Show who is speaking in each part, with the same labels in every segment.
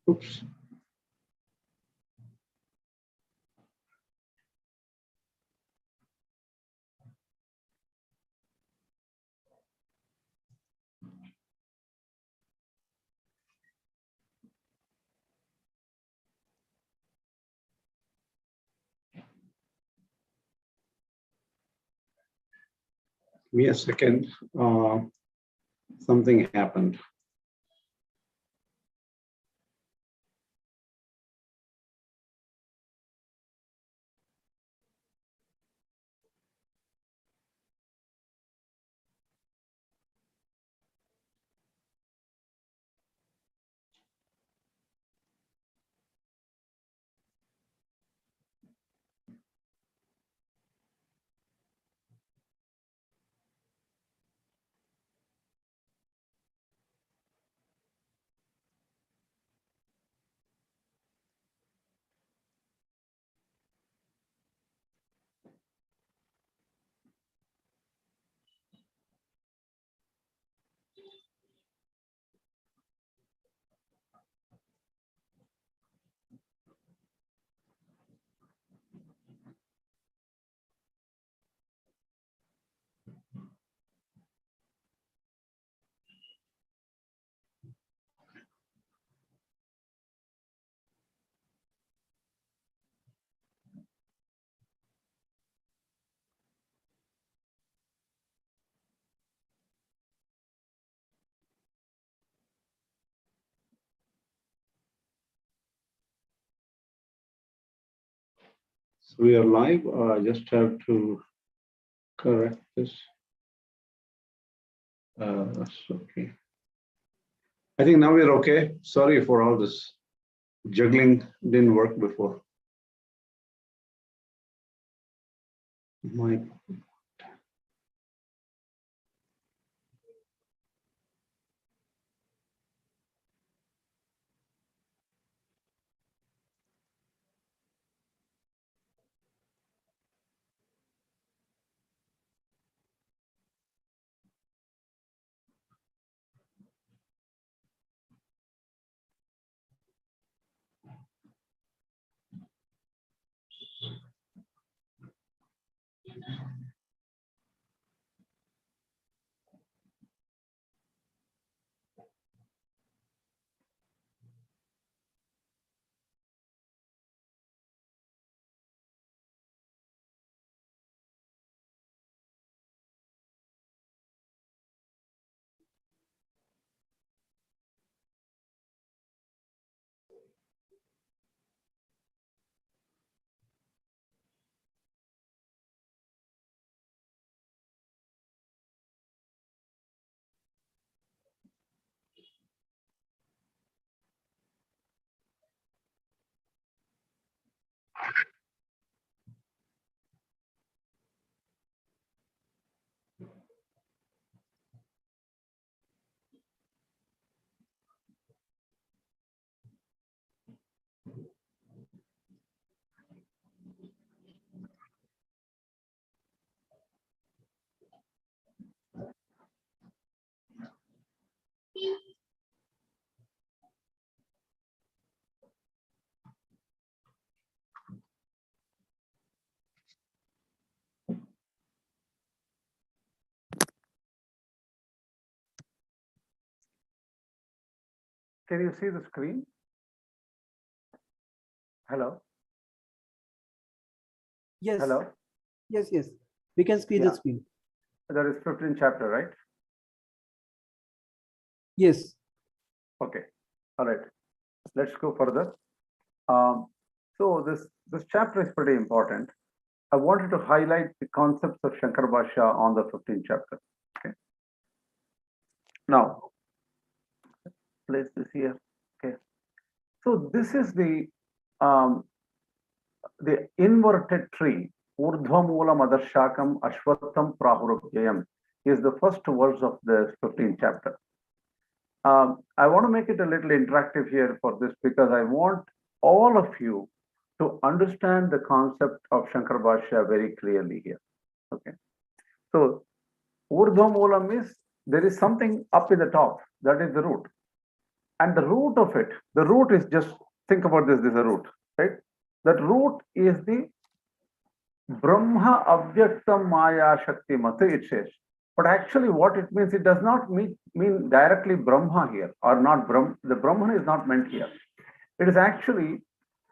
Speaker 1: Oops. Give me a second. Something happened. So we are live. I just have to correct this. That's okay. I think now we're okay. Sorry for all this juggling. Didn't work before. My
Speaker 2: Can you see the screen? Hello?
Speaker 3: Yes.
Speaker 2: Hello?
Speaker 3: Yes, yes. We can see the screen.
Speaker 2: That is 15th chapter, right?
Speaker 3: Yes.
Speaker 2: Okay. All right. Let's go further. So this chapter is pretty important. I wanted to highlight the concepts of Shankar Bhashya on the 15th chapter. Okay. Now, place this here. Okay. So this is the inverted tree. Urdhvamulam Adhahsakham Ashwatham Prahurabhyayam is the first verse of the 15th chapter. I want to make it a little interactive here for this because I want all of you to understand the concept of Shankar Bhashya very clearly here. Okay. So Urdhvamulam is there is something up in the top, that is the root. And the root of it, the root is just, think about this is a root, right? That root is the Brahma Avyaktam Maya Shakti Mata, it says. But actually what it means, it does not mean directly Brahma here, or not Brahma. The Brahman is not meant here. It is actually,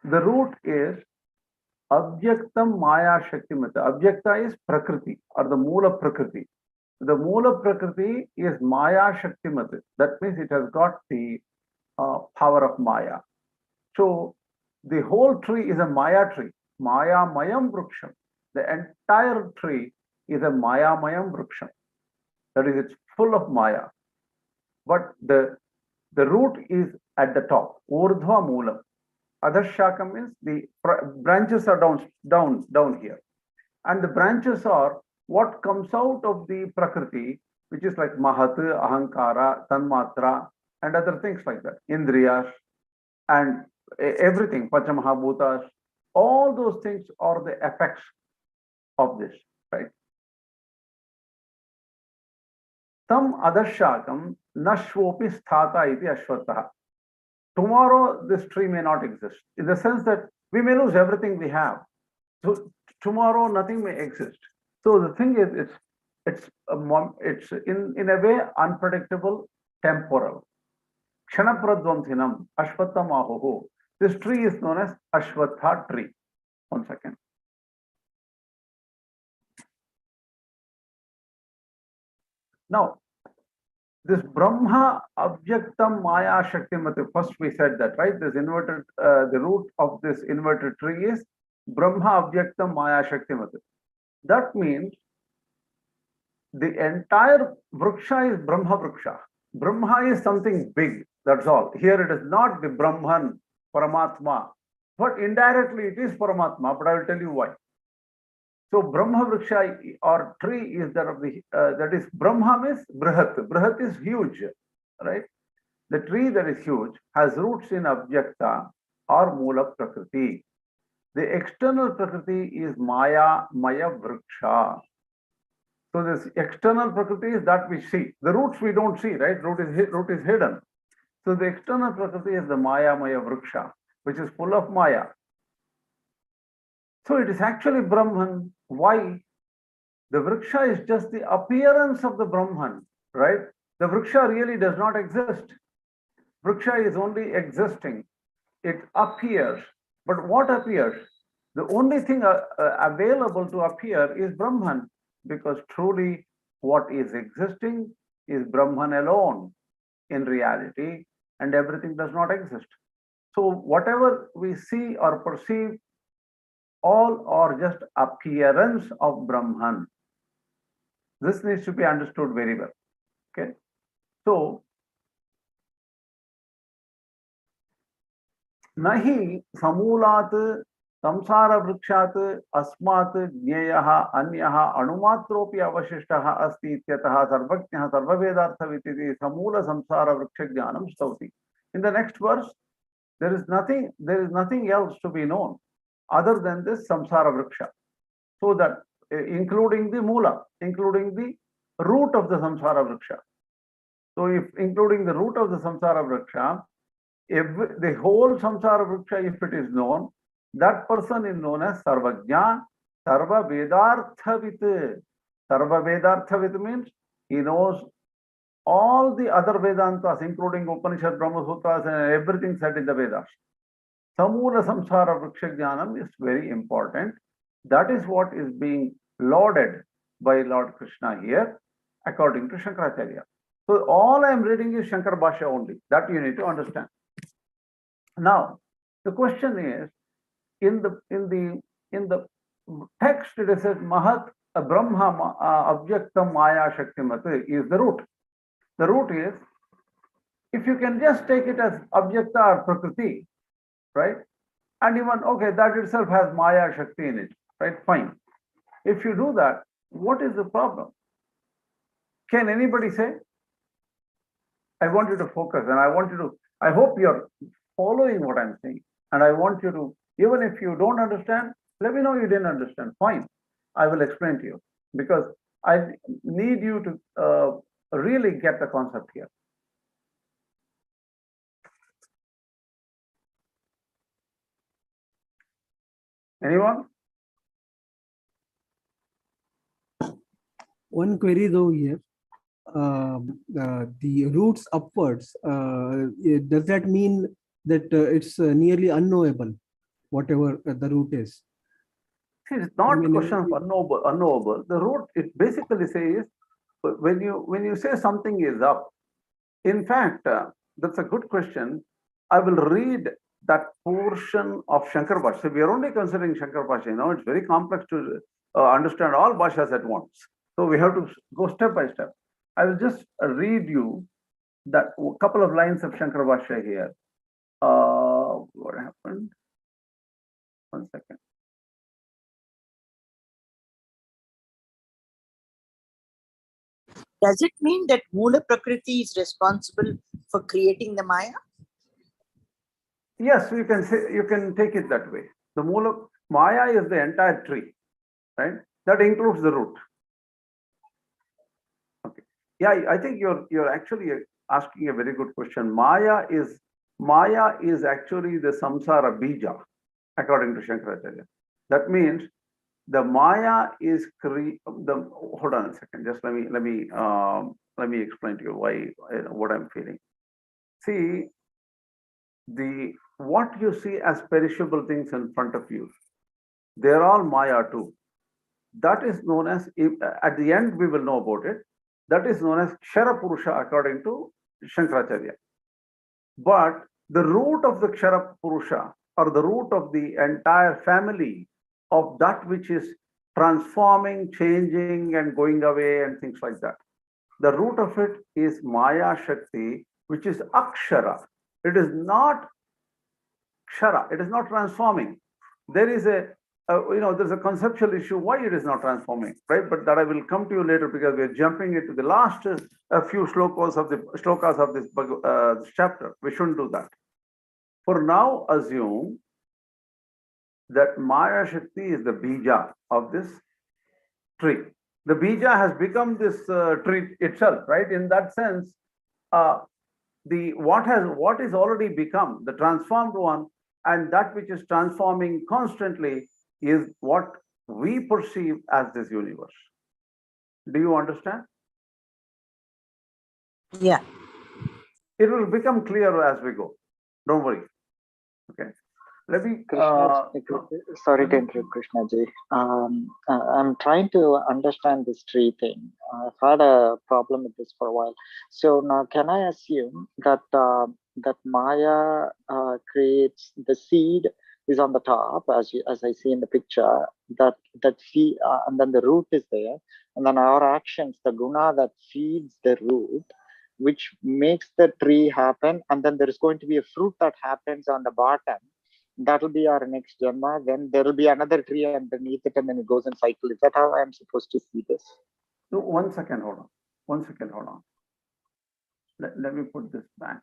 Speaker 2: the root is Avyaktam Maya Shakti Mata. Avyakta is Prakriti, or the Moola Prakriti. The Moola Prakriti is Maya Shakti Mata. That means it has got the power of Maya. So the whole tree is a Maya tree. Maya Mayam Vruksham. The entire tree is a Maya Mayam Vruksham. That is, it's full of Maya. But the root is at the top. Urdhvamulam. Adhahsakham means the branches are down here. And the branches are what comes out of the Prakriti, which is like Mahat, Ahankara, Tanmatra, and other things like that. Indriyas and everything, Panchamahabhutas. All those things are the effects of this, right? Tam Adhahsakham nashvopi sthata iti Ashwatha. Tomorrow, this tree may not exist, in the sense that we may lose everything we have. So tomorrow, nothing may exist. So the thing is, it's in a way unpredictable, temporal. Kshanapradvamthinam Ashwatha Mahoho. This tree is known as Ashwatha tree. 1 second. Now, this Brahma Avyaktam Maya Shakti Mata, first we said that, right? This inverted, the root of this inverted tree is Brahma Avyaktam Maya Shakti Mata. That means the entire Vruksha is Brahma Vruksha. Brahma is something big, that's all. Here it is not the Brahman, Paramatma, but indirectly it is Paramatma, but I will tell you why. So Brahma Vriksha or tree is that of the, that is Brahma means Brihat. Brihat is huge, right? The tree that is huge has roots in Abhyakta or Moola Prakriti. The external Prakriti is Maya, Maya Vriksha. So this external Prakriti is that we see. The roots we don't see, right? Root is hidden. So the external Prakriti is the Maya, Maya Vriksha, which is full of Maya. So it is actually Brahman. Why? The Vriksha is just the appearance of the Brahman, right? The Vriksha really does not exist. Vriksha is only existing. It appears. But what appears? The only thing available to appear is Brahman, because truly what is existing is Brahman alone in reality, and everything does not exist. So whatever we see or perceive, all are just appearance of Brahman. This needs to be understood very well. Okay. So, nahi samulat samsara vrikshat asmat jneyaha anyaha anumatropi avashishtaha asti ityataha sarvajnaha sarvavedartha vititi samula samsara vriksha jnanam stauti. In the next verse, there is nothing else to be known other than this samsara vriksha. So that including the mula, including the root of the samsara vriksha. So if including the root of the samsara vriksha, if the whole samsara vriksha, if it is known, that person is known as sarvajna, sarva vedarthavit. Sarva vedarthavit means he knows all the other Vedantas, including Upanishad, Brahma Sutras, and everything said in the Vedas. Samula samsara vriksha jnanam is very important. That is what is being lauded by Lord Krishna here, according to Shankaracharya. So all I am reading is Shankar Bhashya only. That you need to understand. Now, the question is, in the text it says Mahat Brahma Avyaktam Maya Shaktimati is the root. The root is, if you can just take it as Avyakta or Prakriti, right? And even, okay, that itself has Maya Shakti in it, right? Fine. If you do that, what is the problem? Can anybody say? I want you to focus, and I hope you're following what I'm saying. And I want you to, even if you don't understand, let me know you didn't understand. Fine. I will explain to you, because I need you to really get the concept here. Anyone?
Speaker 3: One query though here. The roots upwards, does that mean that it's nearly unknowable, whatever the root is?
Speaker 2: See, it's not
Speaker 3: I mean,
Speaker 2: question of unknowable. The root, it basically says, when you say something is up, in fact, that's a good question. I will read that portion of Shankar Bhashya. We are only considering Shankar Bhashya. It's very complex to understand all Bhashyas at once. So we have to go step by step. I will just read you that couple of lines of Shankar Bhashya here. What happened? 1 second.
Speaker 4: Does it mean that Mula Prakriti is responsible for creating the Maya?
Speaker 2: Yes, you can take it that way. The Maya is the entire tree, right? That includes the root. Okay. Yeah, I think you're actually asking a very good question. Maya is actually the samsara bija, according to Shankaracharya. That means the Maya is hold on a second. Just let me explain to you what I'm feeling. See, what you see as perishable things in front of you, they're all Maya too. That is known as, at the end we will know about it, that is known as Kshara Purusha according to Shankaracharya. But the root of the Kshara Purusha, or the root of the entire family of that which is transforming, changing and going away and things like that, the root of it is Maya Shakti, which is Akshara. It is not Kshara, it is not transforming. There is there's a conceptual issue why it is not transforming, right? But that I will come to you later, because we're jumping into the last few shlokas of this chapter. We shouldn't do that. For now, assume that Maya Shakti is the Bija of this tree. The Bija has become this tree itself, right? In that sense, what is already become, the transformed one, and that which is transforming constantly is what we perceive as this universe. Do you understand?
Speaker 4: Yeah.
Speaker 2: It will become clearer as we go. Don't worry. Okay. Let me.
Speaker 5: Sorry to interrupt, Krishna ji. I'm trying to understand this tree thing. I've had a problem with this for a while. So now, can I assume that that Maya creates the seed is on the top, as I see in the picture, that seed, and then the root is there, and then our actions, the guna that feeds the root, which makes the tree happen, and then there is going to be a fruit that happens on the bottom. That will be our next Janma. Then there will be another tree underneath it, and then it goes in cycle. Is that how I'm supposed to see this?
Speaker 2: No, 1 second, hold on. 1 second, hold on. Let me put this back.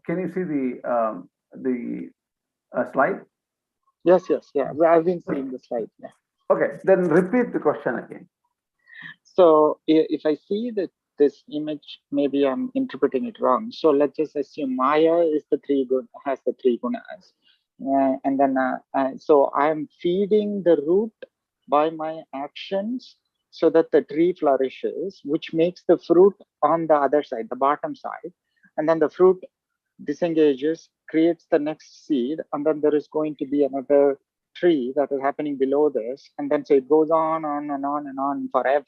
Speaker 2: Can you see the slide?
Speaker 5: Yes. Yeah, I've been seeing the slide. Yeah.
Speaker 2: Okay, then repeat the question again.
Speaker 5: So if I see that this image, maybe I'm interpreting it wrong. So let's just assume Maya is has the three gunas, and then so I'm feeding the root by my actions, so that the tree flourishes, which makes the fruit on the other side, the bottom side, and then the fruit disengages, creates the next seed, and then there is going to be another tree that is happening below this, and then so it goes on and on and on forever.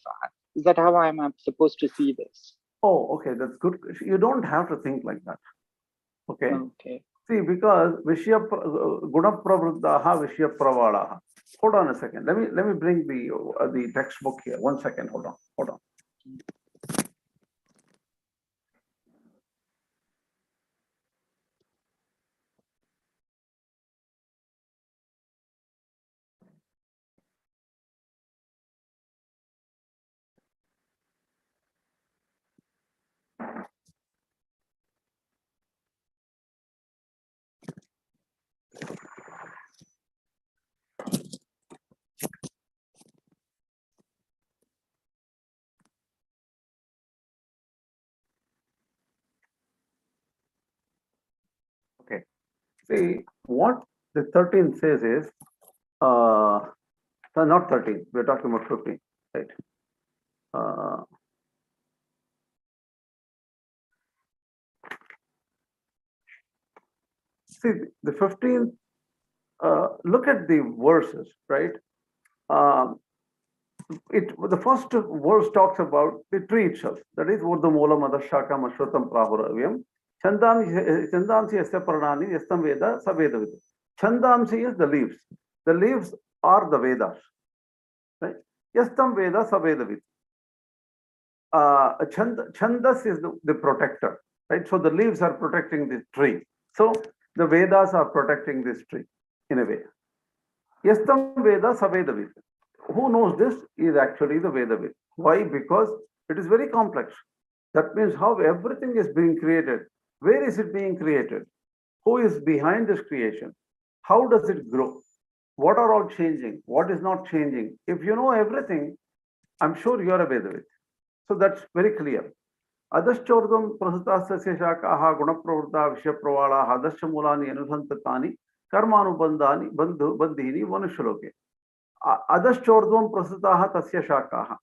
Speaker 5: Is that how I'm supposed to see this?
Speaker 2: Oh, okay, that's good. You don't have to think like that. Okay.
Speaker 5: Okay.
Speaker 2: See, because guna pravruddhaha vishya pravalaha. Hold on a second. Let me bring the textbook here. 1 second. Hold on. Okay. See, what the 13th says is, not 13, we're talking about 15, right? See, the 15th, look at the verses, right? The first verse talks about the tree itself. That is, Urdhvamulam, Adhahsakham, Ashwatham, Prahuravyam. Chandamsi yasya parnani yastam veda savedavid. Chandamsi is the leaves. The leaves are the Vedas. Right? Yastam veda savedavid. Chandas is the protector. Right? So the leaves are protecting this tree. So the Vedas are protecting this tree in a way. Yastam veda savedavid. Who knows this is actually the Vedavid. Why? Because it is very complex. That means how everything is being created. Where is it being created? Who is behind this creation? How does it grow? What are all changing? What is not changing? If you know everything, I'm sure you are a Vedavid. So that's very clear. Adhaschordam prasutasya shakaha gunapravurta vishyapravalaha adhashamulani anushantatani karmanubandhani bandhini manushaloke. Adhaschordvam prasutaha tasya shakaha.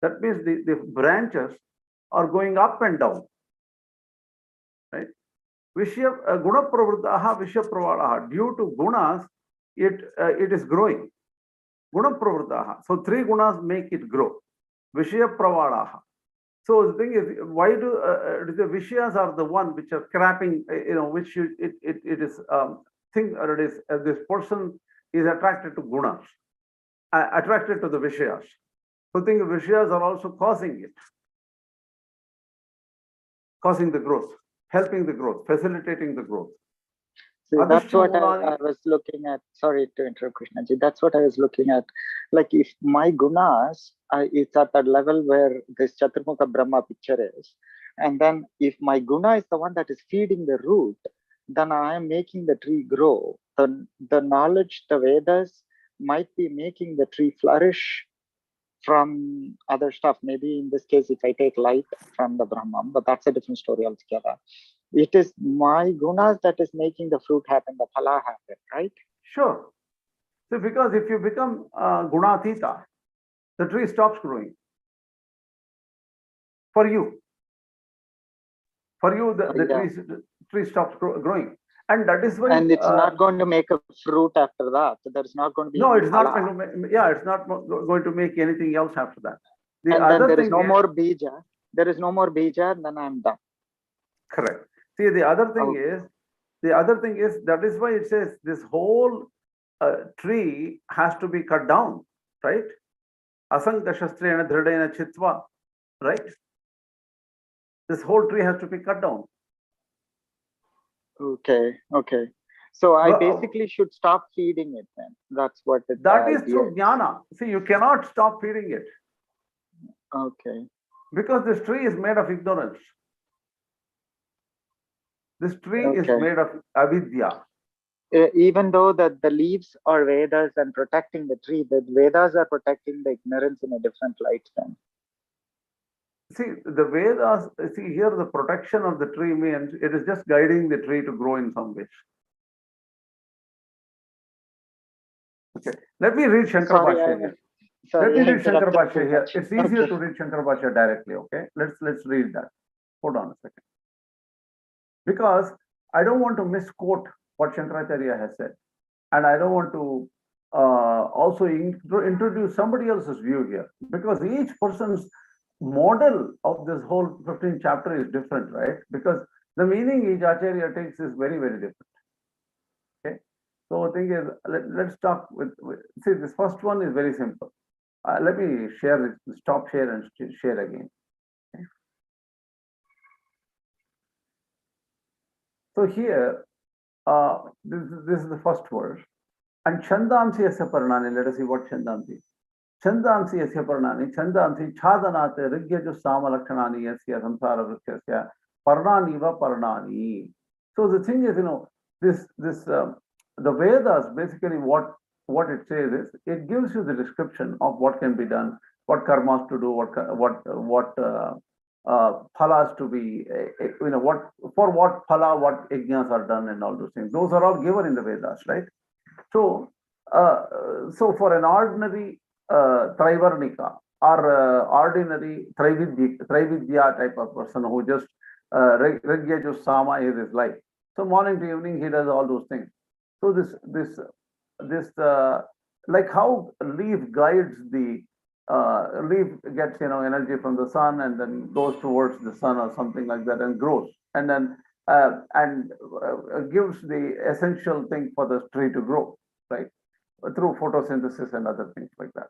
Speaker 2: That means the branches are going up and down. Right? Vishya guna pravrudaha vishya pravalaha. Due to gunas, it is growing. Guna pravrudaha. So 3 gunas make it grow. Vishya pravalaha. So the thing is, why do the Vishyas are the one which are crapping, which it is thing, or it is this person is attracted to gunas. Attracted to the Vishyas. So think Vishyas are also causing it. Causing the growth, helping the growth, facilitating the growth.
Speaker 5: See, that's what I was looking at. Sorry to interrupt, Krishnaji. That's what I was looking at. Like if my gunas, it's at that level where this Chaturmukha Brahma picture is. And then if my guna is the one that is feeding the root, then I am making the tree grow. The knowledge, the Vedas, might be making the tree flourish from other stuff. Maybe in this case, if I take light from the Brahman, but that's a different story altogether. It is my gunas that is making the fruit happen, the phala happen, right?
Speaker 2: Sure. So because if you become gunatita, the tree stops growing. For you. For you, the tree stops growing. And that is why.
Speaker 5: And it's not going to make a fruit after that. There's not going to be.
Speaker 2: No, it's not going to make, it's not going to make anything else after that.
Speaker 5: And then there is no more bija. There is no more bija, and then I'm done.
Speaker 2: Correct. See, the other thing is, that is why it says this whole tree has to be cut down, right? Asanga shastrena dhridena chitva, right? This whole tree has to be cut down.
Speaker 5: Okay. So I basically should stop feeding it then. That's what it is.
Speaker 2: That is through jnana. See, you cannot stop feeding it.
Speaker 5: Okay.
Speaker 2: Because this tree is made of ignorance. This tree is made of avidya.
Speaker 5: Even though that the leaves are Vedas and protecting the tree, the Vedas are protecting the ignorance in a different light then.
Speaker 2: See, the Vedas, here the protection of the tree means it is just guiding the tree to grow in some ways. Okay, let me read Shankar Bhashya here. Let me read Shankar Bhashya here. It's easier to read Shankar Bhashya directly, okay? Let's read that. Hold on a second. Because I don't want to misquote what Shankaracharya has said. And I don't want to also introduce somebody else's view here. Because each person's model of this whole 15th chapter is different, right? Because the meaning each Acharya takes is very, very different. Okay. So the thing is, let's talk see, this first one is very simple. Let me share it, stop share and share again. Okay. So here, this is the first verse. And Chandamsi Yasya Parnani, let us see what Chandamsi. Chandamsi Yasya Parnani, Chandamsi Chadanate Rigyaju Samalakhanani Yasya Samsara Ruksha Parnani va Parnani. So the thing is, the Vedas, basically what it says is, it gives you the description of what can be done, what karmas to do, what phalas to be, what phala, what yajnas are done and all those things. Those are all given in the Vedas, right? So, so for an ordinary Trivarnika or ordinary Trividya type of person who just Ragyaju Sama is his life. So morning to evening he does all those things. So this like how leaf guides the leaf gets energy from the sun and then goes towards the sun or something like that and grows and then gives the essential thing for the tree to grow, right, through photosynthesis and other things like that.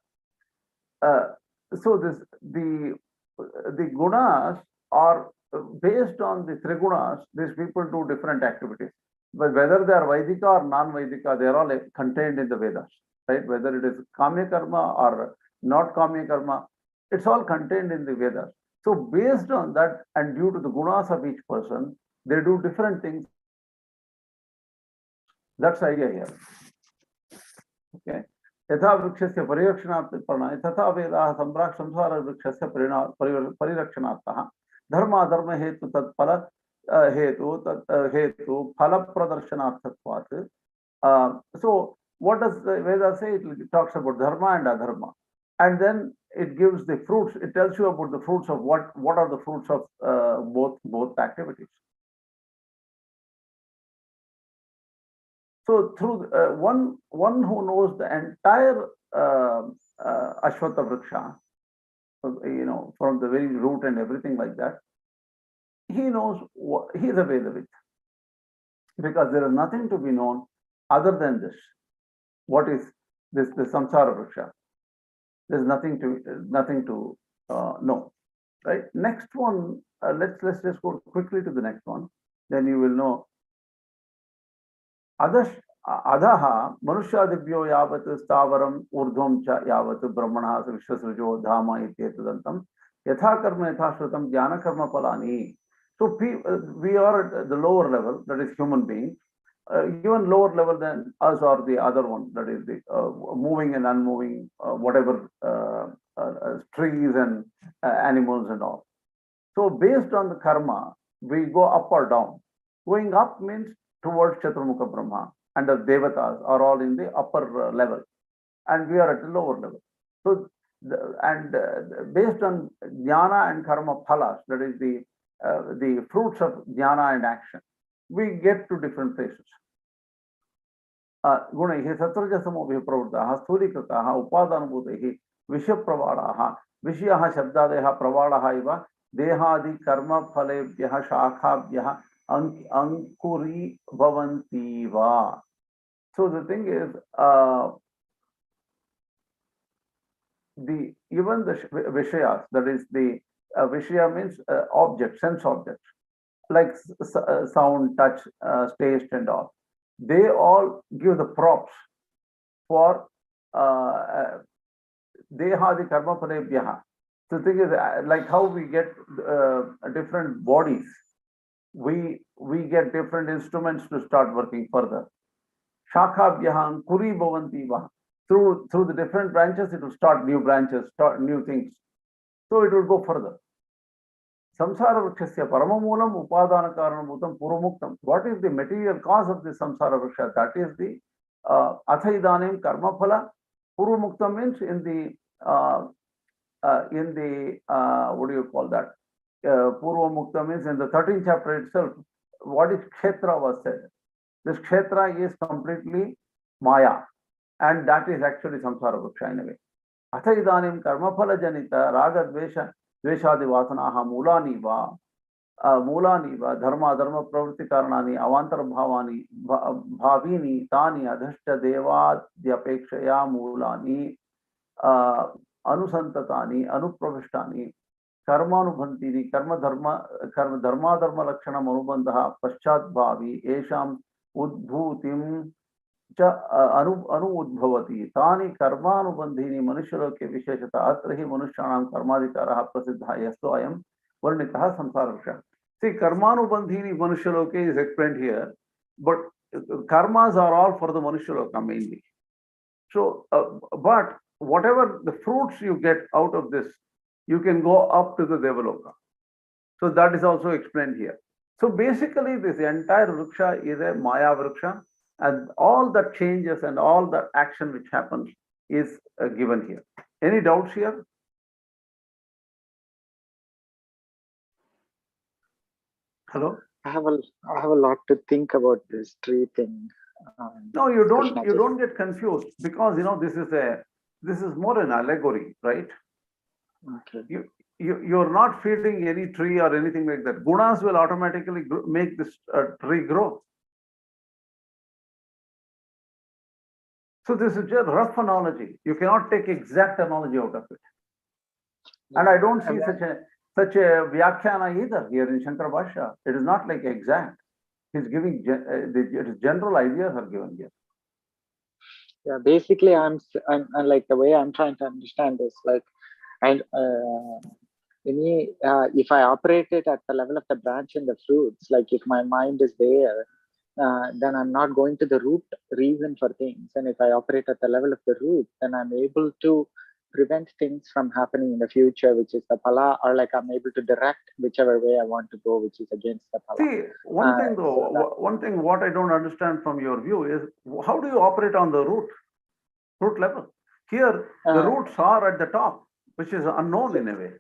Speaker 2: So the gunas are based on the trigunas. These people do different activities, but whether they are Vaidika or non-Vaidika, they are all contained in the Vedas, right? Whether it is Kamya Karma or not Kamya Karma, it's all contained in the Vedas. So based on that and due to the gunas of each person, they do different things. That's the idea here. Okay. यथा वृक्षस्य परिरक्षणार्थं तथा वेदाः सम्प्राक् संसार वृक्षस्य परिरक्षणार्थः धर्माधर्म हेतु तत्फल हेतु फल प्रदर्शनार्थत्वात्. So what does the Veda say? It talks about dharma and adharma, and then it gives the fruits. It tells you about the fruits of what are the fruits of both activities. So through one who knows the entire Ashwatha Vriksha, from the very root and everything like that, he knows he is a Vedavit, because there is nothing to be known other than this. What is this? The Samsara Vriksha. There is nothing to know, right? Next one. Let's just go quickly to the next one. Then you will know. Adhaha manushadibhyo yavat stavaram urdhvam cha yavat brahmana vishwasrujo dhama ityetadantam yatha karma yatha shrutam jnana karma palani. So we are at the lower level, that is human beings, even lower level than us or the other one, that is the moving and unmoving, whatever trees and animals and all. So based on the karma, we go up or down. Going up means towards Chaturmukha Brahma, and the Devatas are all in the upper level, and we are at the lower level. So, based on jnana and karma phalas, that is the fruits of jnana and action, we get to different places. Gunaihi satrajasamo vipravruttaha sthulikritaha upadanabhutehi vishyapravadaha vishyaha shabdadeha pravadaha iva dehadi karma phalebhyaha shakhabhyaha ankuri bhavantiva. So the thing is, even the vishayas, that is the vishaya means objects, sense objects, like sound, touch, taste, and all. They all give the props for dehadi karma phalebhyaha. So the thing is, like how we get different bodies. We get different instruments to start working further. Shakhabhyaha ankuri bhavantiva. Through the different branches, it will start new branches, start new things. So it will go further. Samsara vrikshasya paramamulam upadana karanabhutam purumuktam. What is the material cause of the samsara vriksha? That is the athaidanim karma phala. Purumuktam means in the what do you call that? Purva Mukta means in the 13th chapter itself, what is Kshetra was said. This Kshetra is completely Maya, and that is actually Samsara Vriksha in a way. Atha idanim karma phala janita raga dvesha dveshadi vasanaha mulani va dharma dharma pravritti karanani avantara bhavani bhavini tani adhashcha devadyapekshaya mulani anusantatani anupravishtani कर्मानुबंधीनि कर्म धर्माधर्म लक्षण अनुबंधः पश्चात् भावी एषाम् उद्भूतिं च अनु उद्भवति तानि कर्मानुबंधीनि मनुष्यलोके विशेषतः अत्र हि मनुष्याणां कर्माधिकारः प्रसिद्धः यस्तो अयं वर्णितः संसारवृक्षः. See, कर्मानुबंधीनि मनुष्यलोके is explained here, but karmas are all for the manushaloka mainly. So, but whatever the fruits you get out of this, you can go up to the Devaloka. So that is also explained here. So basically, this entire Ruksha is a Maya Vriksha, And all the changes and all the action which happens is given here. Any doubts here? Hello?
Speaker 5: I have a lot to think about this tree thing.
Speaker 2: No, you
Speaker 5: Krishna ji.
Speaker 2: don't get confused, because this is more an allegory, right?
Speaker 5: Okay.
Speaker 2: You're not feeding any tree or anything like that. Gunas will automatically make this tree grow. So this is just rough analogy. You cannot take exact analogy out of it. And I don't see such a vyakhyana either here in Shankar Bhashya. It is not like exact. He's giving general ideas are given here.
Speaker 5: Yeah, basically, I'm like, the way I'm trying to understand this, like, and if I operate it at the level of the branch and the fruits, like if my mind is there, then I'm not going to the root reason for things. And if I operate at the level of the root, then I'm able to prevent things from happening in the future, which is the phala, or like I'm able to direct whichever way I want to go, which is against the phala.
Speaker 2: See, one thing though, one thing what I don't understand from your view is, how do you operate on the root level? Here, the roots are at the top, which is unknown in a way.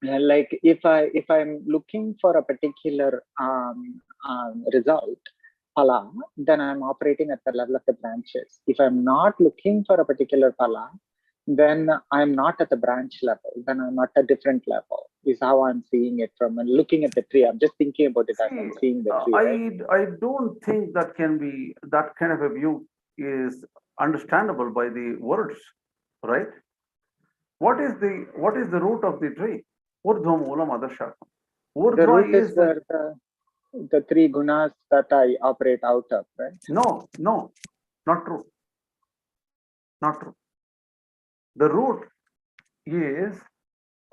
Speaker 5: Like if I'm looking for a particular result, phala, then I'm operating at the level of the branches. If I'm not looking for a particular phala, then I'm not at the branch level, then I'm at a different level, is how I'm seeing it from looking at the tree. I'm just thinking about it as I'm seeing the tree. Right?
Speaker 2: I don't think that kind of a view is understandable by the words, right? What is the root of the tree? Urdhvamulam Adhahsakham.
Speaker 5: The root is where the three gunas that I operate out of, right?
Speaker 2: No, not true. Not true. The root is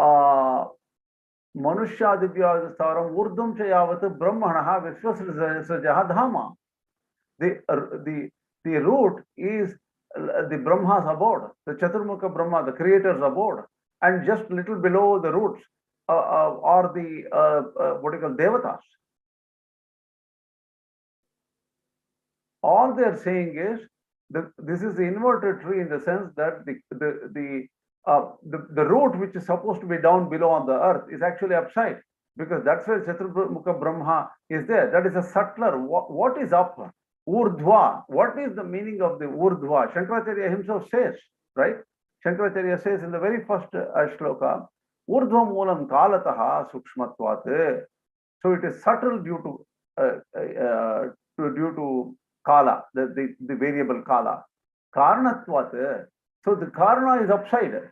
Speaker 2: Manushya-divyāsaram urdhvam chayavat brahmanaha vishvasrajaha dhama. The root is the Brahma's abode, the Chaturmukha Brahma, the creator's abode, and just little below the roots are the what you call Devatas. All they are saying is that this is the inverted tree, in the sense that the root, which is supposed to be down below on the earth, is actually upside, because that's where Chaturmukha Brahma is there. That is a subtler. What is up? Urdhva. What is the meaning of the Urdhva? Shankaracharya himself says, right? Shankaracharya says in the very first shloka, Urdhvamulam kalataha sukshmatvat. So it is subtle due to kala, the variable kala. Karanatvat. So the karana is upside.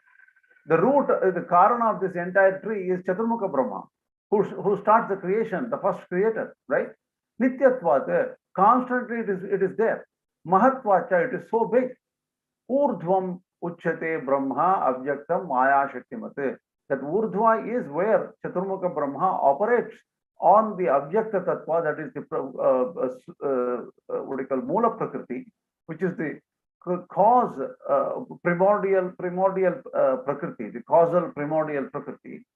Speaker 2: The root, the karana of this entire tree is Chaturmukha Brahma, who starts the creation, the first creator, right? Nityatvat. Constantly it is there. Mahatvacha, it is so big. Urdhvam uchyate Brahma abjaktam maya shaktimate. That Urdhva is where Chaturmukha Brahma operates on the Abhyakta Tattva, that is the what you call Mula Prakriti, which is the cause, primordial Prakriti, the causal primordial Prakriti,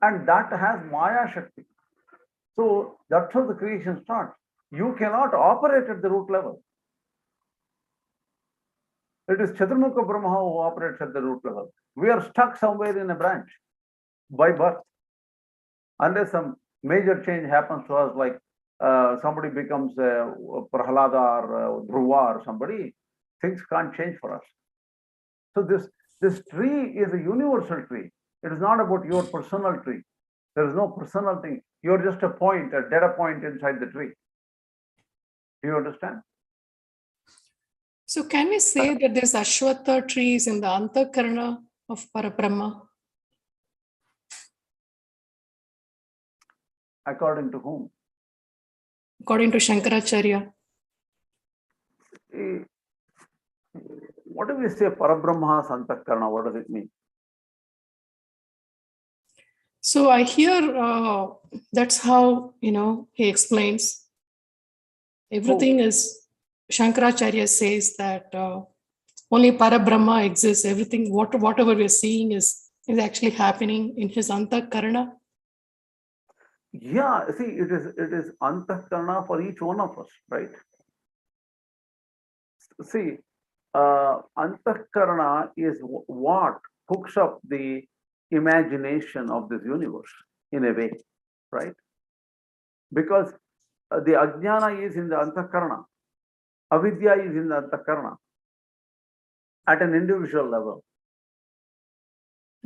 Speaker 2: and that has Maya Shakti. So that's how the creation starts. You cannot operate at the root level. It is Chaturmukha Brahma who operates at the root level. We are stuck somewhere in a branch by birth. Unless some major change happens to us, like somebody becomes Prahlada or Dhruva or somebody, things can't change for us. So this tree is a universal tree. It is not about your personal tree. There is no personal thing. You're just a point, a data point inside the tree. Do you understand?
Speaker 6: So can we say that this Ashwatha tree is in the Antakarana of Parabrahma?
Speaker 2: According to whom?
Speaker 6: According to Shankaracharya.
Speaker 2: What do we say Parabrahma's Antakarana? What does it mean?
Speaker 6: So I hear that's how, he explains. Everything is, Shankaracharya says that only Parabrahma exists. Everything, whatever we're seeing is actually happening in his Antakarana.
Speaker 2: Yeah, see, it is Antakarana for each one of us, right? see, Antahkarana is what hooks up the imagination of this universe in a way, right? Because the Ajnana is in the Antahkarana, Avidya is in the Antahkarana at an individual level.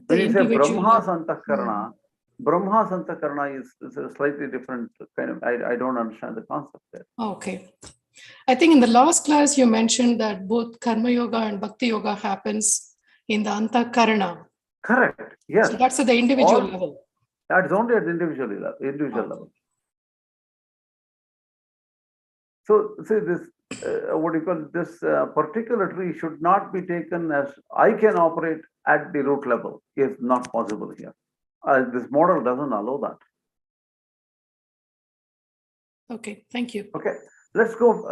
Speaker 2: When you say Brahma's Antahkarana, Brahma's Antahkarana is a slightly different kind of, I don't understand the concept there.
Speaker 6: Okay. I think in the last class you mentioned that both Karma Yoga and Bhakti Yoga happens in the Antahkarana.
Speaker 2: Correct. Yes.
Speaker 6: So that's at the individual level.
Speaker 2: That's only at the individual level. So see this, what do you call this particular tree should not be taken as I can operate at the root level is not possible here. This model doesn't allow that.
Speaker 6: Okay, thank you.
Speaker 2: Okay, let's go.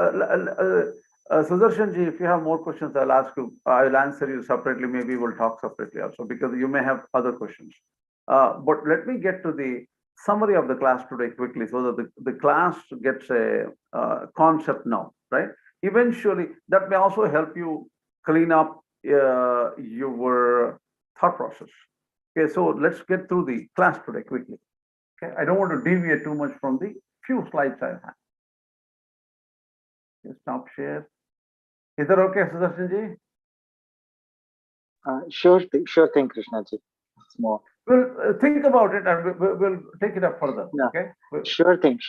Speaker 2: Sudarshan ji, if you have more questions, I'll ask you. I'll answer you separately. Maybe we'll talk separately also because you may have other questions. But let me get to the summary of the class today quickly so that the class gets a concept now, right? Eventually, that may also help you clean up your thought process. Okay, so let's get through the class today quickly. Okay, I don't want to deviate too much from the few slides I have. Okay, stop share. Is that okay, Sudarshan ji?
Speaker 5: Sure thing, Krishna ji. It's more.
Speaker 2: We'll think about it and we'll take it up further.
Speaker 5: Yeah.
Speaker 2: Okay.
Speaker 5: Sure thing.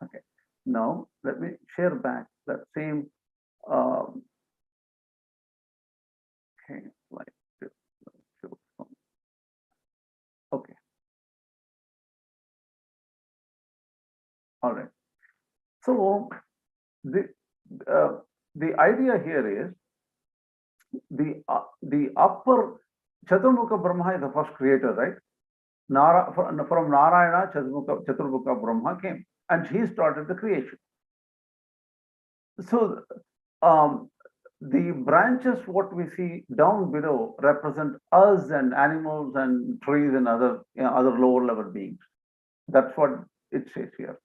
Speaker 2: Okay. Now let me share back that same. Okay. Okay. All right. So the idea here is the upper Chaturmukha Brahma is the first creator, right? From Narayana, Chaturmukha Brahma came and he started the creation. So the branches, what we see down below, represent us and animals and trees and other lower level beings. That's what it says here.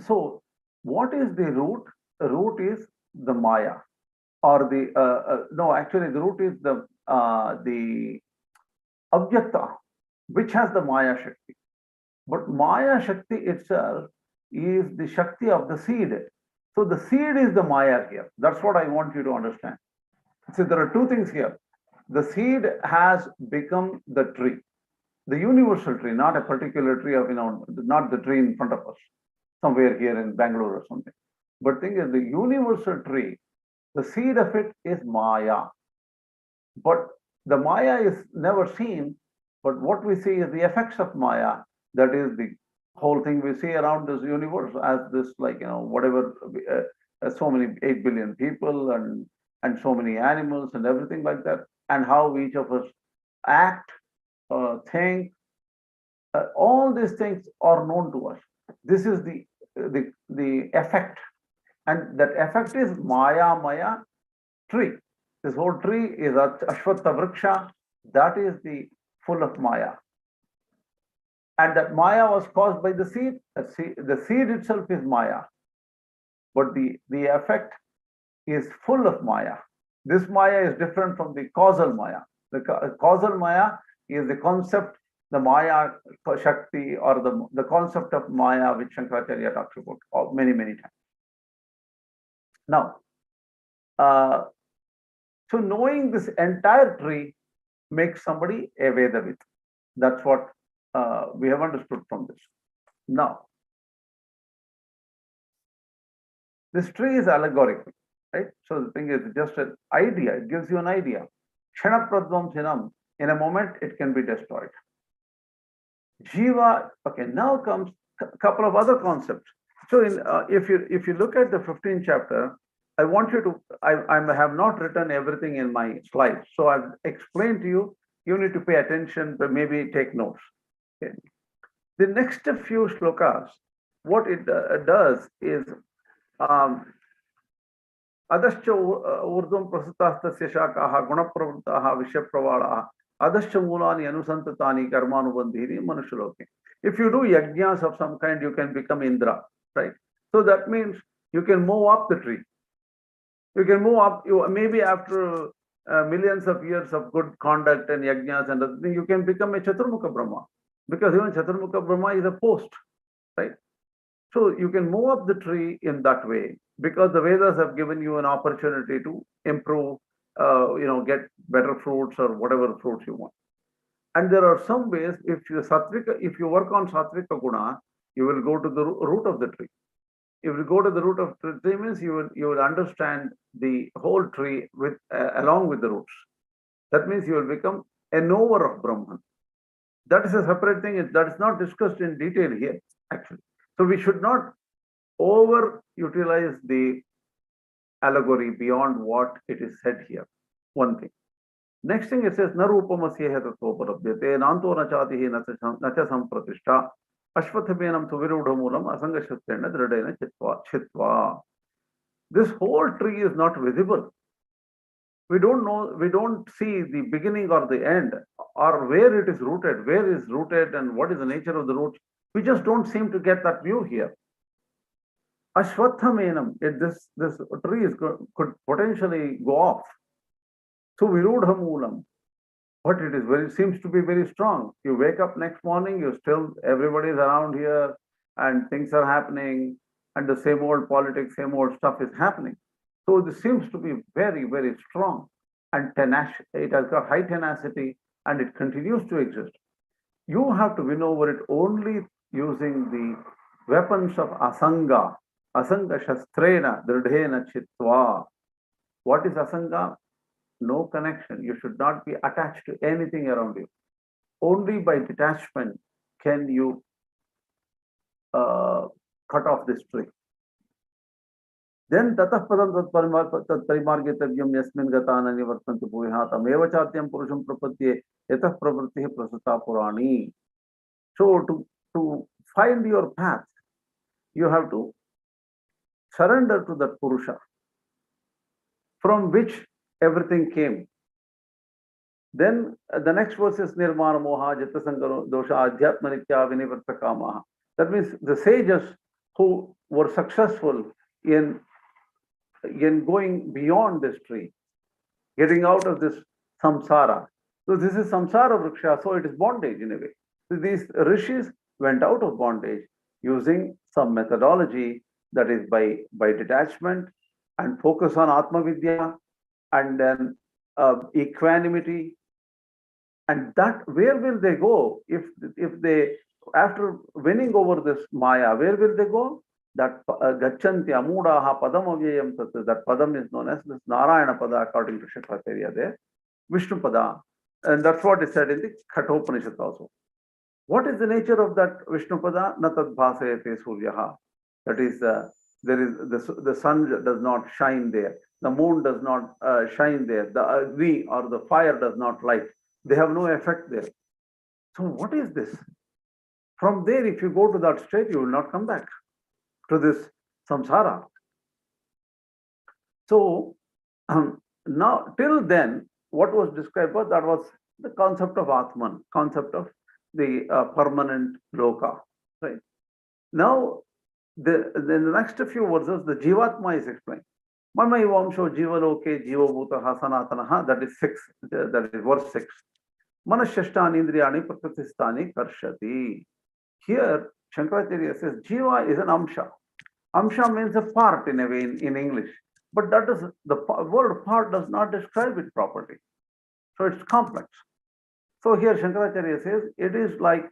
Speaker 2: So what is the root? The root is the Maya, or the no, actually the root is the Avyakta, which has the Maya Shakti. But Maya Shakti itself is the Shakti of the seed. So the seed is the Maya here. That's what I want you to understand. So there are two things here. The seed has become the tree, the universal tree, not a particular tree of, not the tree in front of us, somewhere here in Bangalore or something. But thing is, the universal tree, the seed of it is Maya. But the Maya is never seen, but what we see is the effects of Maya. That is the whole thing we see around this universe as this, whatever, so many 8 billion people and so many animals and everything like that, and how each of us act, think, all these things are known to us. This is the effect, and that effect is Maya tree. This whole tree is Ashwatha Ruksha. That is the full of Maya. And that Maya was caused by the seed. The seed itself is Maya. But the effect is full of Maya. This Maya is different from the causal Maya. The causal Maya is the concept, the Maya Shakti, or the concept of Maya, which Shankaracharya talks about many times. Now, so knowing this entire tree makes somebody a Vedavit. That's what we have understood from this. Now, this tree is allegorical, right? So the thing is just an idea. It gives you an idea. Kshana Pradvamsinam, in a moment, it can be destroyed. Jiva, okay, now comes a couple of other concepts. So if you look at the 15th chapter, I want you to, I have not written everything in my slides. So I've explained to you, you need to pay attention, but maybe take notes. Okay. The next few shlokas, what it does is, Adascha urdhvam prasutastasya shakaha gunapravruttaha vishyapravalaha adascha mulani anusantatani karmanubandhini manushaloke. If you do yajnas of some kind, you can become Indra, right? So that means you can move up the tree. You can move up, maybe after millions of years of good conduct and yajnas and other things, you can become a Chaturmukha Brahma. Because even Chaturmukha Brahma is a post, right? So you can move up the tree in that way, because the Vedas have given you an opportunity to improve, get better fruits or whatever fruits you want. And there are some ways, if you work on Sattvika Guna, you will go to the root of the tree. If you go to the root of the tree, means you will understand the whole tree along with the roots. That means you will become a knower of Brahman. That is a separate thing. That is not discussed in detail here, actually. So we should not over-utilize the allegory beyond what it is said here. One thing. Next thing it says, Narupamasya tattvoparabhyate, nanto nachatihi nacha sampratishta, Ashwatha tu Urdhvamulam, Asanga shatrena dridena chitva. This whole tree is not visible. We don't know, we don't see the beginning or the end, or where it is rooted, and what is the nature of the roots. We just don't seem to get that view here. Ashwatha this tree could potentially go off. So Urdhvamulam, but it seems to be very strong. You wake up next morning, everybody is around here, and things are happening, and the same old politics, same old stuff is happening. So this seems to be very, very strong and tenacious. It has got high tenacity and it continues to exist. You have to win over it only using the weapons of Asanga. Asanga shastrena dridhena chitva. What is Asanga? No connection. You should not be attached to anything around you. Only by detachment can you cut off this tree. Then tatah padam tat parimargitavyam yasmin gatana nivartantu bhuyatam eva chatyam purusham prapatye yatah pravrittihi prasata purani. So to find your path, you have to surrender to that Purusha, from which everything came. Then the next verse is Nirmana Moha Jatasankara Dosha Adhyatma Nitya Vinivartakamaha. That means the sages who were successful in going beyond this tree, getting out of this samsara. So this is samsara Ruksha, so it is bondage in a way. So these rishis went out of bondage using some methodology, that is by detachment and focus on Atma Vidya, and then equanimity. And that, where will they go if they, after winning over this Maya, where will they go? That Gachanti Amudaha Padam Avyayam Tat, that Padam is known as this Narayana Pada according to Shankaracharya there, Vishnu Pada. And that's what is said in the Kathopanishad also. What is the nature of that Vishnu Pada? Natad Bhasayate Suryaha. That is, the sun does not shine there. The moon does not shine there. The Agni or the fire does not light. They have no effect there. So what is this? From there, if you go to that state, you will not come back to this samsara. So now, till then, what was described was, that was the concept of Atman, concept of the permanent loka. Right now, the next few verses, the Jivatma is explained. Mama Ivamsho Jiva Loke Jiva Bhutaha Sanatanaha, that is 6, that is verse 6. Manashashtani Indriyani Pratisthani Karshati. Here, Shankaracharya says Jiva is an Amsa. Amsa means a part in a way in English, but that is, the word part does not describe it properly. So it's complex. So here Shankaracharya says it is like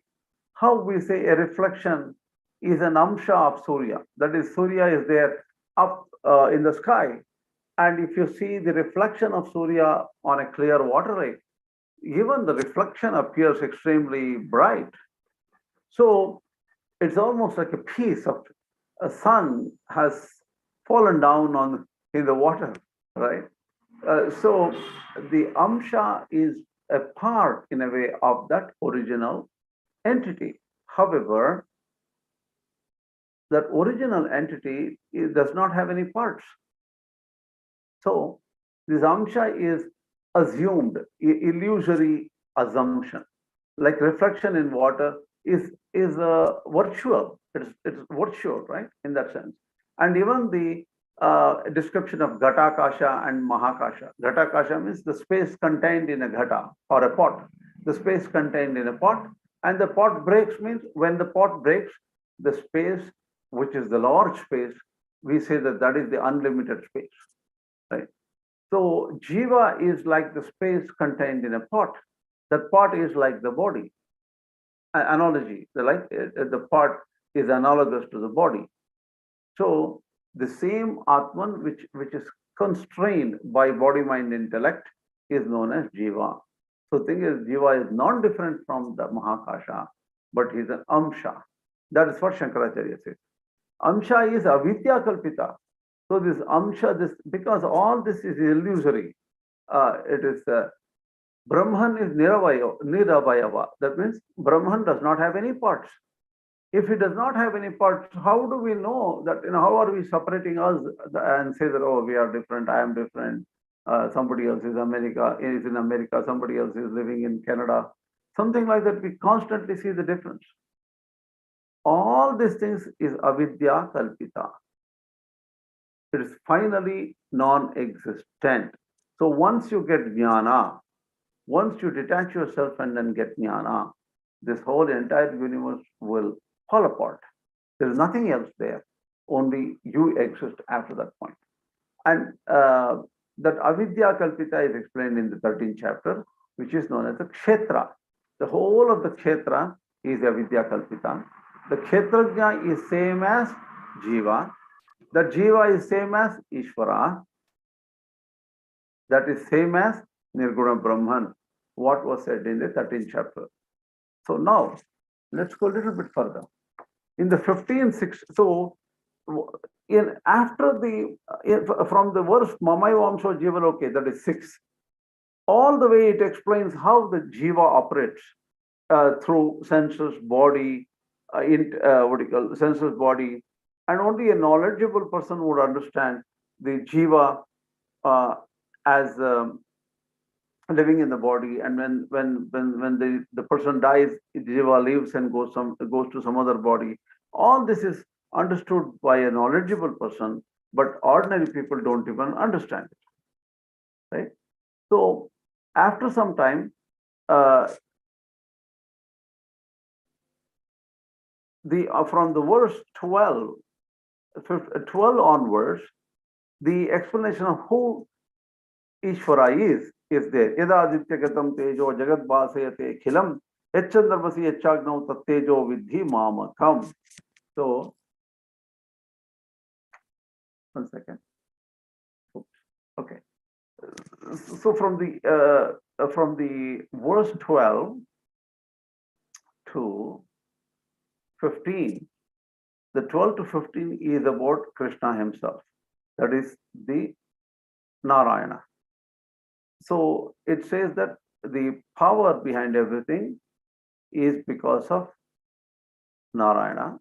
Speaker 2: how we say a reflection is an Amsa of Surya. That is, Surya is there up in the sky. And if you see the reflection of Surya on a clear water lake, even the reflection appears extremely bright. So it's almost like a piece of a sun has fallen down in the water, right? So the Amsa is a part in a way of that original entity. However, that original entity does not have any parts. So this Amsa is assumed, illusory assumption. Like reflection in water is virtual. It's virtual, right? In that sense. And even the description of Ghatakasha and Mahakasha. Ghatakasha means the space contained in a ghata or a pot. The space contained in a pot, and the pot breaks means when the pot breaks, the space, which is the large space, we say that that is the unlimited space, right? So Jiva is like the space contained in a pot. That pot is like the body. Analogy, the pot is analogous to the body. So the same Atman, which is constrained by body, mind, intellect, is known as Jiva. So the thing is, Jiva is not different from the Mahakasha, but he's an Amsa. That is what Shankaracharya says. Amsa is avidya kalpita. So this Amsa, because all this is illusory, it is Brahman is niravayava. That means Brahman does not have any parts. If he does not have any parts, how do we know that, how are we separating us and say that, oh, we are different, I am different, somebody else is in America, somebody else is living in Canada, something like that. We constantly see the difference. All these things is avidya kalpita. It is finally non-existent. So once you get jnana, once you detach yourself and then get jnana, this whole entire universe will fall apart. There is nothing else there. Only you exist after that point. And that avidya kalpita is explained in the 13th chapter, which is known as the kshetra. The whole of the kshetra is avidya kalpita. The kshetrajna is same as Jiva. The Jiva is same as Ishvara. That is same as Nirguna Brahman, what was said in the 13th chapter. So now, let's go a little bit further. In the 15th, so from the verse Mamayvamso Jiva Loke, that is 6, all the way it explains how the Jiva operates through senses, body, senses, body, and only a knowledgeable person would understand the Jiva as living in the body, and when the person dies, Jiva leaves and goes to some other body. All this is understood by a knowledgeable person, but ordinary people don't even understand it, right? So after some time, from the verse 12 onwards, the explanation of who Ishvara is there. Yada aditya gatam tejo jagat vasayate khilam yachandravasi yachagnav tat tejo vidhi mamakam. So, one second. Okay. So from the verse 12 to 15, the 12 to 15 is about Krishna himself. That is the Narayana. So it says that the power behind everything is because of Narayana.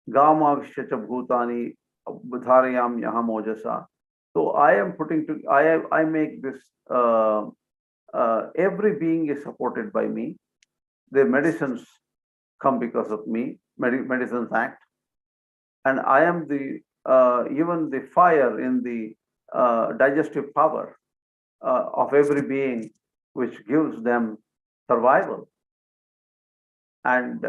Speaker 2: Gama Vishyacha Bhutani Dharayam Yaham Ojasa. So I make this, every being is supported by me. The medicines come because of me, medicines act. And I am even the fire in the digestive power of every being, which gives them survival. And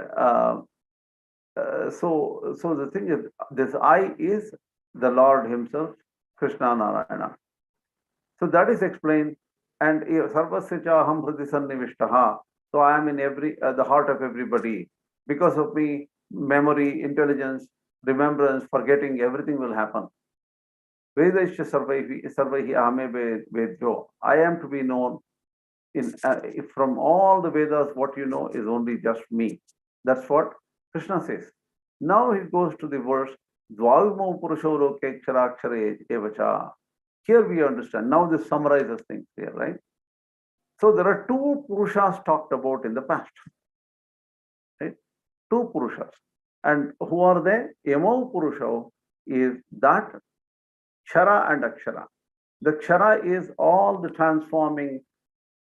Speaker 2: so the thing is, this I is the Lord himself, Krishna Narayana. So that is explained. And Sarvasya Aham Hridi Sannivishtaha. So I am in the heart of everybody. Because of me, memory, intelligence, remembrance, forgetting, everything will happen. Vedaisya Sarvaihi Ahame Vedyo. I am to be known from all the Vedas. What you know is only just me. That's what Krishna says. Now he goes to the verse Dvavimo Purusho Loke Kshara Evacha. Here we understand. Now this summarizes things here, right? So there are two Purushas talked about in the past. Right? Two Purushas. And who are they? Yamo Purusha is that Kshara and Akshara. The Kshara is all the transforming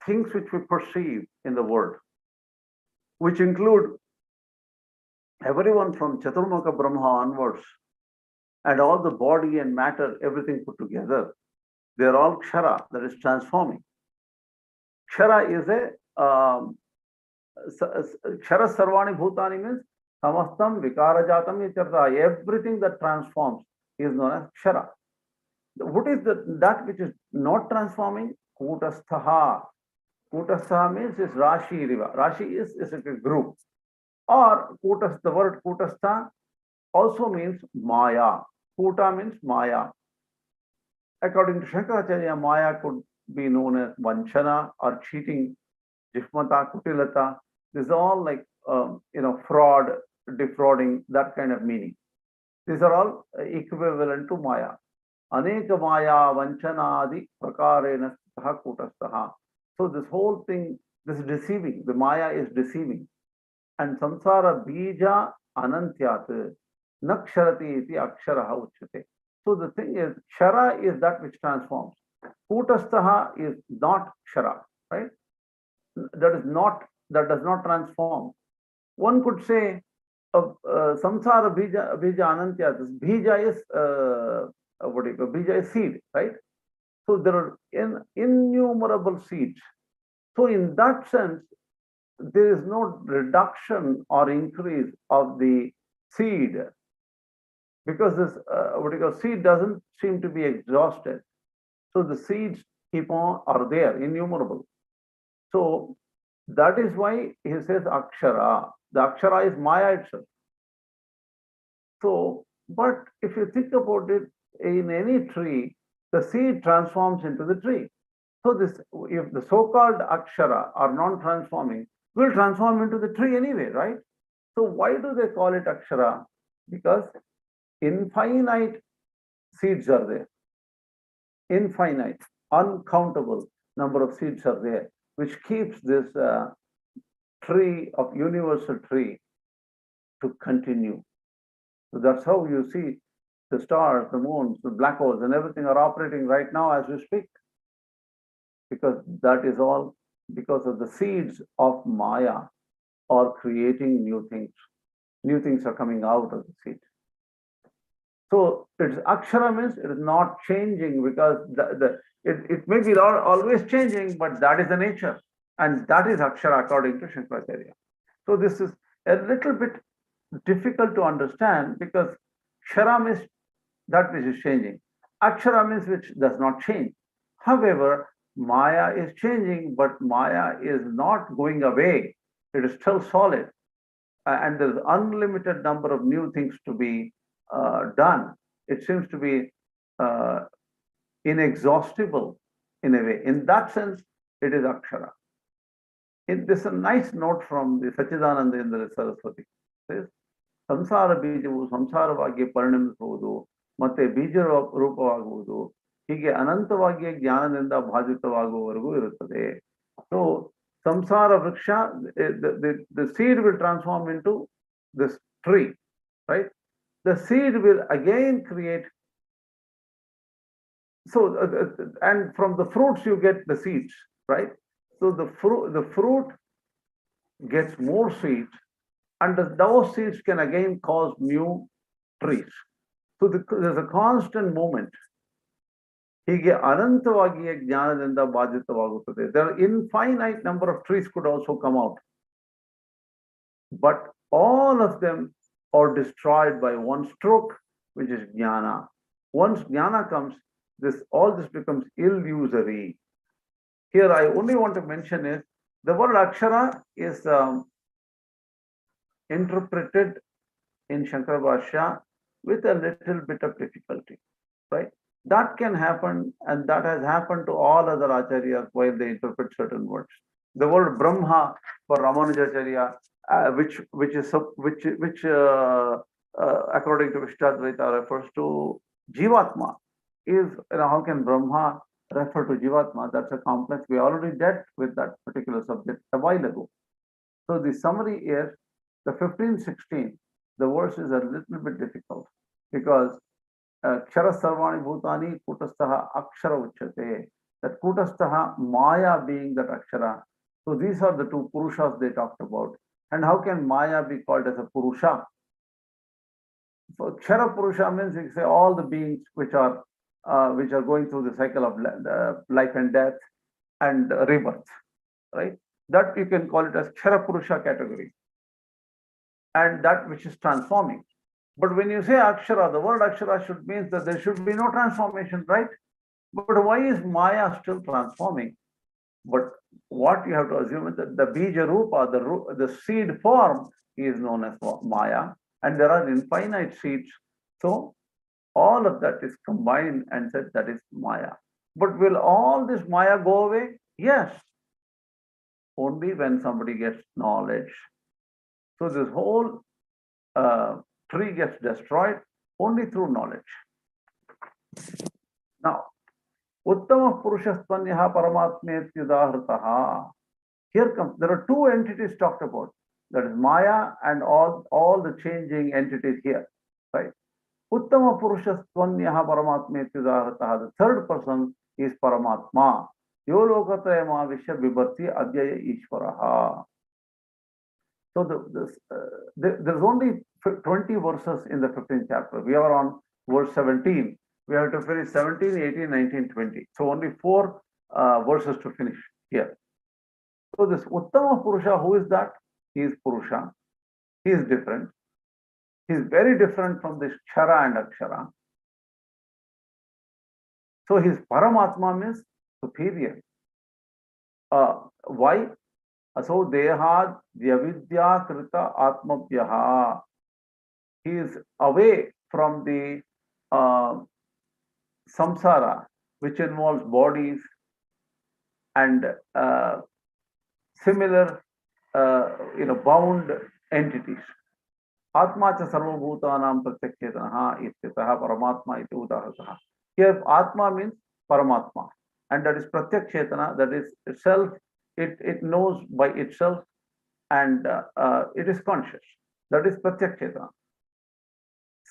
Speaker 2: things which we perceive in the world, which include everyone from Chaturmukha Brahma onwards. and all the body and matter, everything put together, they're all Kshara, that is transforming. Kshara is Kshara Sarvani Bhutani means Samastam Vikarajatam Ityartha. Everything that transforms is known as Kshara. What is that which is not transforming? Kutasthaha. Kutasthaha means is Rashi Riva. Rashi is a group. Or the word Kutastha also means Maya. Kuta means Maya. According to Shankaracharya, Maya could be known as Vanchana or cheating, Jifmata, Kutilata. This is all like, fraud, defrauding, that kind of meaning. These are all equivalent to Maya. Aneka Maya, Vanchanadi, Prakarena, Kutastaha. So this whole thing, this is deceiving. The Maya is deceiving. And Samsara Bija Anantyat, Naksharati iti Aksharaha uchyate. So the thing is, Kshara is that which transforms. Kutastaha is not Kshara, right? That does not transform. One could say, Samsara Bija Anantya, this Bija is, Bija is seed, right? So there are innumerable seeds. So in that sense, there is no reduction or increase of the seed, because this seed doesn't seem to be exhausted. So the seeds are there, innumerable. So that is why he says Akshara. The Akshara is Maya itself. So, but if you think about it, in any tree, the seed transforms into the tree. So this, if the so-called Akshara are non-transforming, will transform into the tree anyway, right? So why do they call it Akshara? Because infinite seeds are there. Infinite, uncountable number of seeds are there, which keeps this tree of universal tree to continue. So that's how you see the stars, the moons, the black holes, and everything are operating right now as we speak. Because that is all because of the seeds of Maya are creating new things. New things are coming out of the seed. So it's Akshara means it is not changing, because it may be always changing, but that is the nature. And that is Akshara according to Shankaracharya. So this is a little bit difficult to understand, because Kshara means that which is changing. Akshara means which does not change. However, Maya is changing, but Maya is not going away. It is still solid. And there's unlimited number of new things to be done. It seems to be inexhaustible in a way. In that sense, it is Akshara. There's a nice note from the Sachidanandendra Saraswati. It says, Samsara Bijavu, Samsara Vagya Paranamisavudu, Mate Bija Rupavaguvudu, Hige Anantavagya Jnananda Bhajitavaguvargu Irutade. So Samsara Ruksha, the seed will transform into this tree, right? The seed will again create. So, and from the fruits you get the seeds, right? So the fruit gets more seeds, and those seeds can again cause new trees. So there's a constant movement. There are infinite number of trees could also come out, but all of them are destroyed by one stroke, which is jnana. Once jnana comes, all this becomes illusory. Here I only want to mention is the word Akshara is interpreted in Shankar Bhashya with a little bit of difficulty, right? That can happen, and that has happened to all other acharyas while they interpret certain words. The word Brahma for Ramanujacharya, which according to Advaita refers to Jivatma, is, how can Brahma refer to Jivatma? That's a complex. We already dealt with that particular subject a while ago. So the summary is the 15-16. The verse is a little bit difficult because Kshara Sarvani Bhutani Kutastaha Akshara Uchyate. That Kutastaha Maya being that Akshara. So these are the two Purushas they talked about. And how can Maya be called as a Purusha? So Kshara Purusha means you say all the beings which are going through the cycle of life and death and rebirth, right? That you can call it as Kshara Purusha category, and that which is transforming. But when you say Akshara, the word Akshara should mean that there should be no transformation, right? But why is Maya still transforming? But what you have to assume is that the Bija Rupa, the seed form, is known as Maya, and there are infinite seeds. So all of that is combined and said that is Maya. But will all this Maya go away? Yes. Only when somebody gets knowledge. So this whole tree gets destroyed only through knowledge. Now, Uttama Purushastvanya Paramatmeti Adhahsakham. Here comes, there are two entities talked about. That is Maya and all the changing entities here, right? Uttama Purushastvanya Paramatmeti Adhahsakham. The third person is Paramatma. Yo lokatayama vishya vibharti adyaya ishvaraha. So there's only 20 verses in the 15th chapter. We are on verse 17. We have to finish 17, 18, 19, 20. So only 4 verses to finish here. So this Uttama Purusha, who is that? He is Purusha. He is different. He is very different from this Kshara and Akshara. So his Paramatma means superior. Why? So Dehad Vyavidya Krita Atmabhyaha. He is away from the Samsara, which involves bodies and similar, bound entities. Atma cha sarvabhutanam pratyakchetanaha ityataha Paramatma iti Adhahsakham. Here Atma means Paramatma, and that is pratyakchetana, that is itself, it knows by itself, and it is conscious. That is pratyakchetana.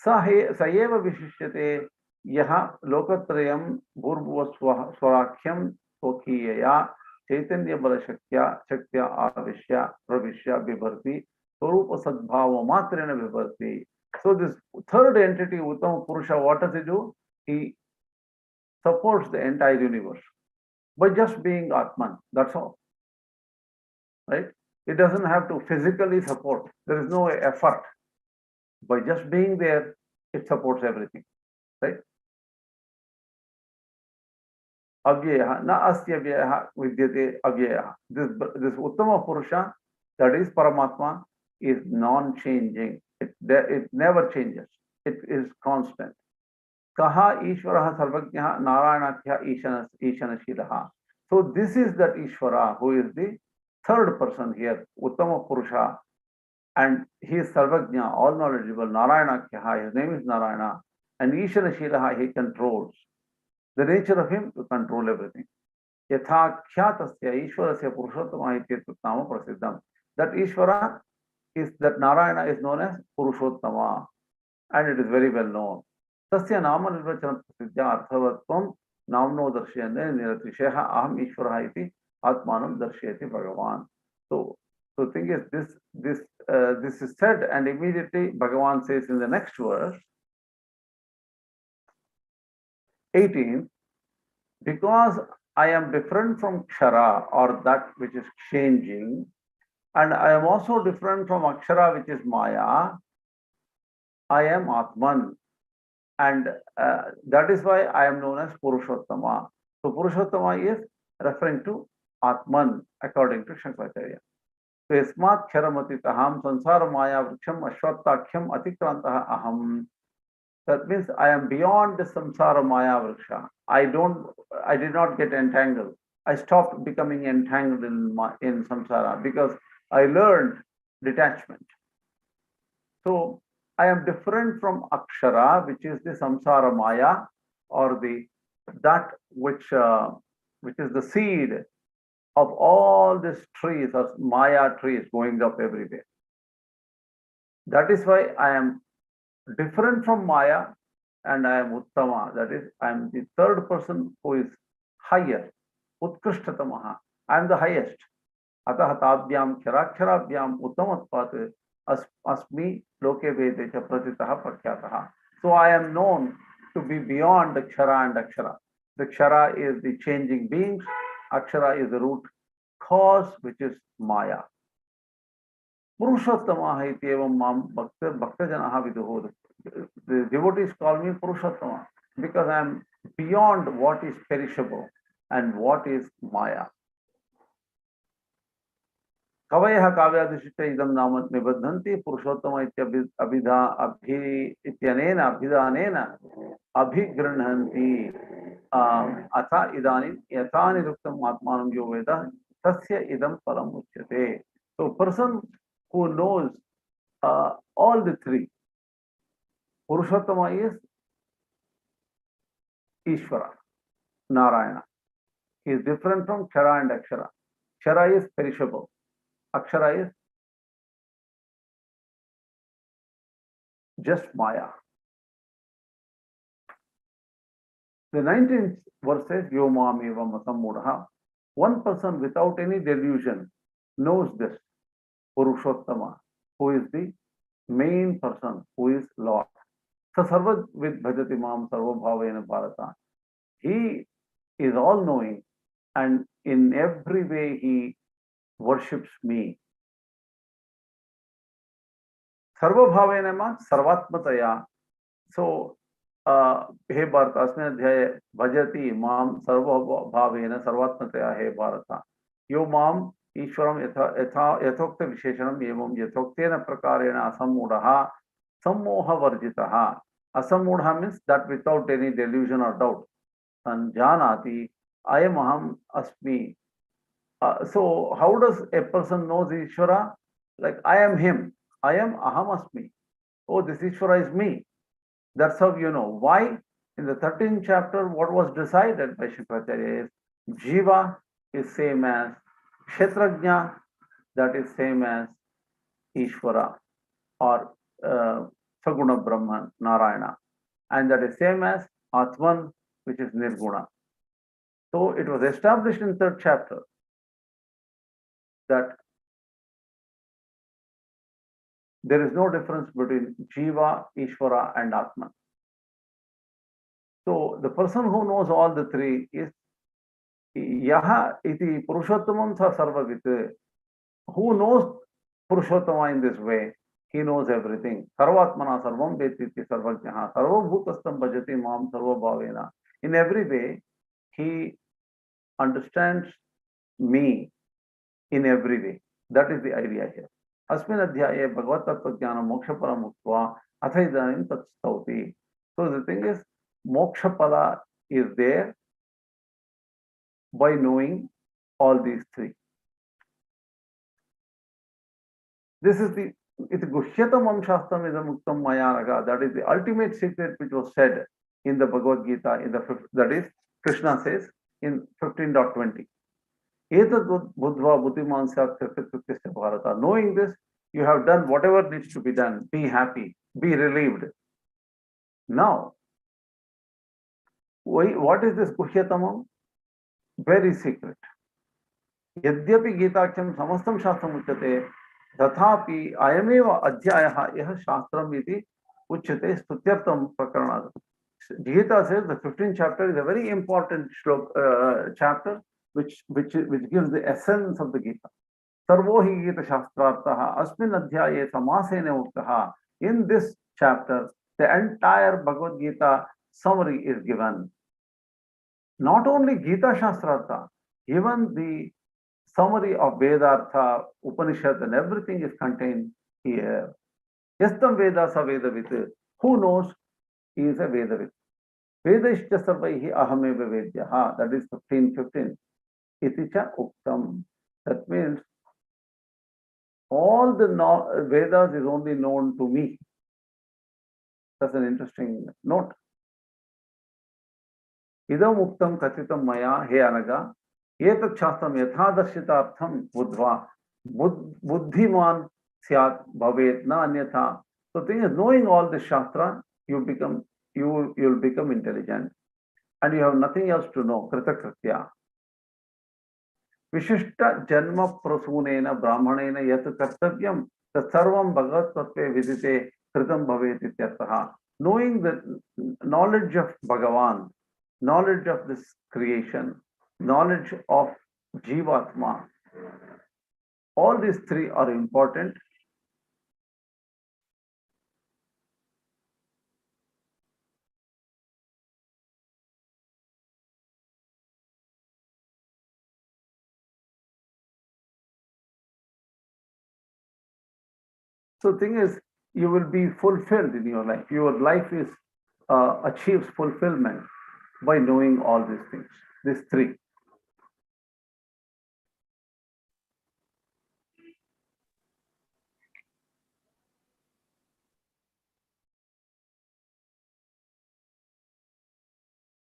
Speaker 2: Sayeva vishishyate yaha lokatrayam bhurbuva swarakhyam swakiyaya chaitanya bala shaktya avishya pravishya vibharti swarupa sadbhava matrena vibharti. So this third entity, Uttama Purusha, what does he do? He supports the entire universe by just being Atman. That's all, right? It doesn't have to physically support. There is no effort. By just being there, it supports everything, right? Avyaya, na asya vyaya vidyate avyaya. This Uttama Purusha, that is Paramatma, is non-changing. It never changes. It is constant. Kaha Ishvaraha Sarvajnaha Narayanakhya Ishanashilaha. So this is that Ishvara who is the third person here, Uttama Purusha, and he is Sarvajna, all knowledgeable. Narayanakhya, his name is Narayana, and Ishanashilaha, he controls. The nature of him to control everything. Yatha Kshyatasya Ishvarasya Purushottama Ityatutnama Prasiddham. That Ishvara is, that Narayana is known as Purushottama, and it is very well known. Tasya Nama Nirvachana Prasiddhya Arthavatvam Namno Darshayane Niratisheha Aham Ishvaraha iti Atmanam Darshayati Bhagavan. So the thing is, this is said, and immediately Bhagavan says in the next verse, 18, because I am different from Kshara, or that which is changing, and I am also different from Akshara, which is Maya, I am Atman, and that is why I am known as Purushottama. So Purushottama is referring to Atman, according to Shankaracharya. So Yasmat Ksharamati Taham Samsara Maya Vriksham Ashwatha Atikrantah Aham. That means I am beyond the Samsara Maya Vriksha. I did not get entangled. I stopped becoming entangled in Samsara because I learned detachment. So I am different from Akshara, which is the Samsara Maya, or that which is the seed of all these trees, of Maya trees going up everywhere. That is why I am different from Maya, and I am Uttama. That is, I am the third person who is higher, Utkrishtamaha. I am the highest. Atah tabhyam ksharaksharabhyam uttamatpat asmi loke vede cha pratitah prakyatah. So I am known to be beyond the Kshara and Akshara. The Kshara is the changing beings, Akshara is the root cause, which is Maya. Purushottama ityevam mam bhakta janaha viduho. The devotees call me Purushottama because I am beyond what is perishable and what is Maya. Kavayah kavyadishita idam namat nibadhanti Purushottama abhidha ityanena abhidanena abhigranhanti atha idanim yathani ruktam atmanam yo veda tasya idam param uchyate. So person who knows all the three, Purushottama is Ishvara, Narayana. He is different from Kshara and Akshara. Kshara is perishable. Akshara is just Maya. The 19th verse says, Yomam evam asammudha. One person without any delusion knows this, Purushottama, who is the main person, who is Lord. So sarva vid bhajati mam sarva bhavena bharata. He is all knowing and in every way he worships me. Sarva bhavena man sarvatmataya. So हे भारत अस्मिन् अध्याये भजति मां सर्वभावेन सर्वात्मतया हे भारत यो मां ईश्वरं यथोक्त विशेषणम् एवं यथोक्तेन प्रकारेण असम्मूढः सम्मोहवर्जितः. Asammudha means that without any delusion or doubt. Sanjanati ayam aham asmi. So how does a person know the Ishvara? Like I am him. I am aham asmi. Oh, this Ishvara is me. That's how you know. Why? In the 13th chapter, what was decided by Shankaracharya is Jiva is same as Kshetrajna, that is same as Ishvara or Saguna Brahman, Narayana. And that is same as Atman, which is Nirguna. So it was established in 3rd chapter that there is no difference between Jiva, Ishvara and Atman. So the person who knows all the three is Yaha iti Purushottamam sa sarvavit. Who knows Purushottama in this way? He knows everything. Sarvatmana sarvam vetiti sarvajnaha sarvam bhutastam bhajati mam sarva bhavena. In every way, he understands me in every way. That is the idea here. Asmin adhyaye Bhagavad Tattva Jnana Moksha Param Uttva atha idanim tat stauti. So the thing is, Moksha Pada is there by knowing all these three. This is the Guhyatamam Shastram Idamuktam Mayanaga. That is the ultimate secret which was said in the Bhagavad Gita, that is, Krishna says in 15.20. Knowing this, you have done whatever needs to be done. Be happy, be relieved. Now, what is this Guhyatamam? Very secret. Yadyapi Gitakyam Samastam Shastram Uchyate, Tathapi Ayameva Adhyayaha Yaha Shastram Iti Uchyate Stutyartam Prakarana. Gita says the 15th chapter is a very important chapter which gives the essence of the Gita. Sarvo hi Gita Shastrartaha Asmin Adhyaye Samasena Uktaha. In this chapter, the entire Bhagavad Gita summary is given. Not only Gita Shastrartha, even the summary of Vedartha, Upanishad and everything is contained here. Yastam Veda sa Vedavit. Who knows? He is a Vedavit. Vedashcha sarvaihi ahameva vedyaha. That is 15:15. Iticha uktam. That means all the Vedas is only known to me. That's an interesting note. Idam uktam kathitam maya he anaga. Etat shastram yathadarshitaartham buddhva. Buddhiman syat bhavet na anyatha. So the thing is, knowing all the Shastra, you'll become intelligent. And you have nothing else to know. Kritakritya. Vishishta Janma Prasunena Brahmanena Yat Kartavyam Tatsarvam Bhagat Tattve Vidite Kritam Bhavet Ityartha. Knowing the knowledge of Bhagavan, knowledge of this creation, knowledge of Jivatma, all these three are important. So the thing is, you will be fulfilled in your life. Your life is achieves fulfillment by knowing all these things, these three.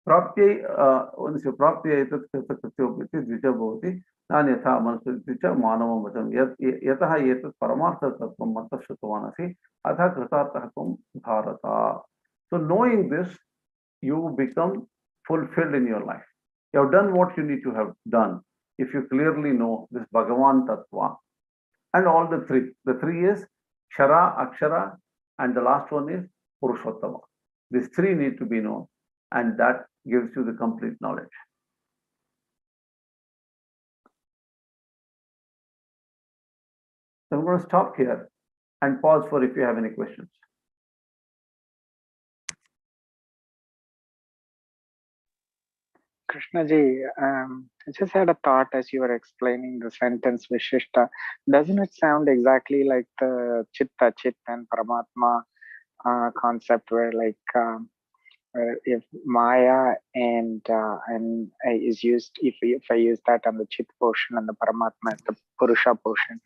Speaker 2: Prapya etat krityopiti dvija bhavati nan yatha manusya manavam vacham yataha etat paramartha tattvam manta shrutavanasi atha kritarthakum bharata. So knowing this, you become fulfilled in your life. You have done what you need to have done if you clearly know this Bhagavan Tattva and all the three. The three is Kshara, Akshara, and the last one is Purushottama. These three need to be known, and that gives you the complete knowledge. So I'm going to stop here and pause for if you have any questions.
Speaker 5: Krishnaji, I just had a thought as you were explaining the sentence Vishishta. Doesn't it sound exactly like the Chitta, Chit and Paramatma concept where if Maya and is used, if I use that on the Chit portion and the Paramatma at the Purusha portion?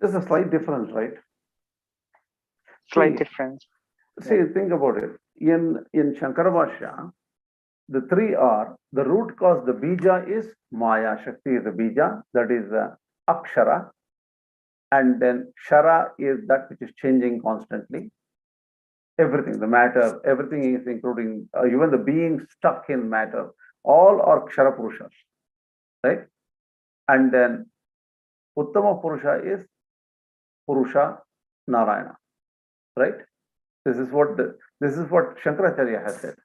Speaker 2: There's a slight difference, right?
Speaker 5: Slight difference.
Speaker 2: See, think about it. In Shankar Bhashya, the three are, the root cause, the Bija is Maya, Shakti is the Bija, that is Akshara, and then Kshara is that which is changing constantly. Everything, the matter, everything is including, even the beings stuck in matter, all are Kshara Purushas, right? And then Uttama Purusha is Purusha Narayana, right? This is what Shankaracharya has said.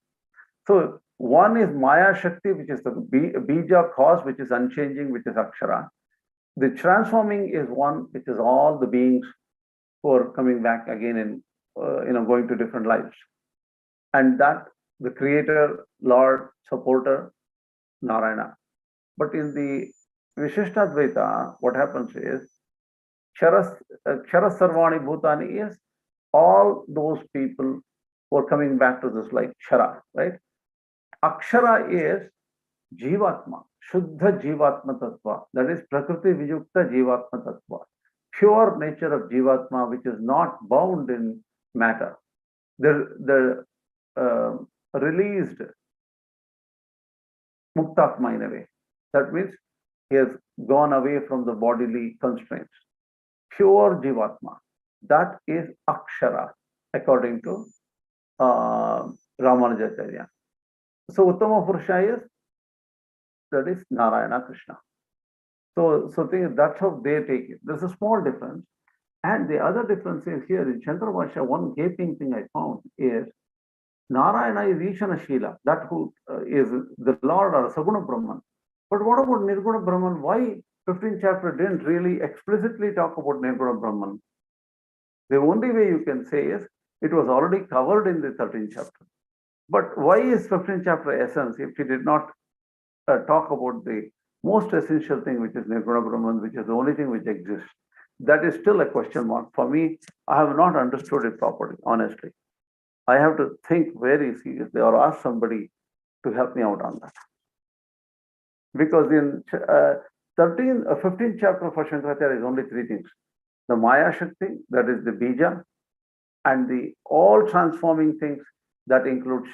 Speaker 2: So one is Maya Shakti, which is the Bija cause, which is unchanging, which is Akshara. The transforming is one, which is all the beings who are coming back again and going to different lives. And that the creator, Lord, supporter, Narayana. But in the Vishishtadvaita, what happens is Kshara Sarvani Bhutani is all those people who are coming back to this life, Kshara, right? Akshara is Jivatma, Shuddha Jivatma Tattva, that is Prakriti Vijukta Jivatma Tattva, pure nature of Jivatma, which is not bound in matter. The released Muktatma in a way. That means he has gone away from the bodily constraints. Pure Jivatma, that is Akshara, according to Ramanujacharya. So Uttama Purusha is, that is Narayana Krishna. So that's how they take it. There's a small difference. And the other difference is here in Shankar Bhashya, one gaping thing I found is Narayana is Ishana Shila, that who is the Lord or Saguna Brahman. But what about Nirguna Brahman? Why 15th chapter didn't really explicitly talk about Nirguna Brahman? The only way you can say is it was already covered in the 13th chapter. But why is 15th chapter essence if he did not talk about the most essential thing, which is Nirguna Brahman, which is the only thing which exists? That is still a question mark. For me, I have not understood it properly, honestly. I have to think very seriously or ask somebody to help me out on that. Because in 15th chapter for Shankaracharya is only three things. The Maya Shakti, that is the Bija, and the all transforming things that include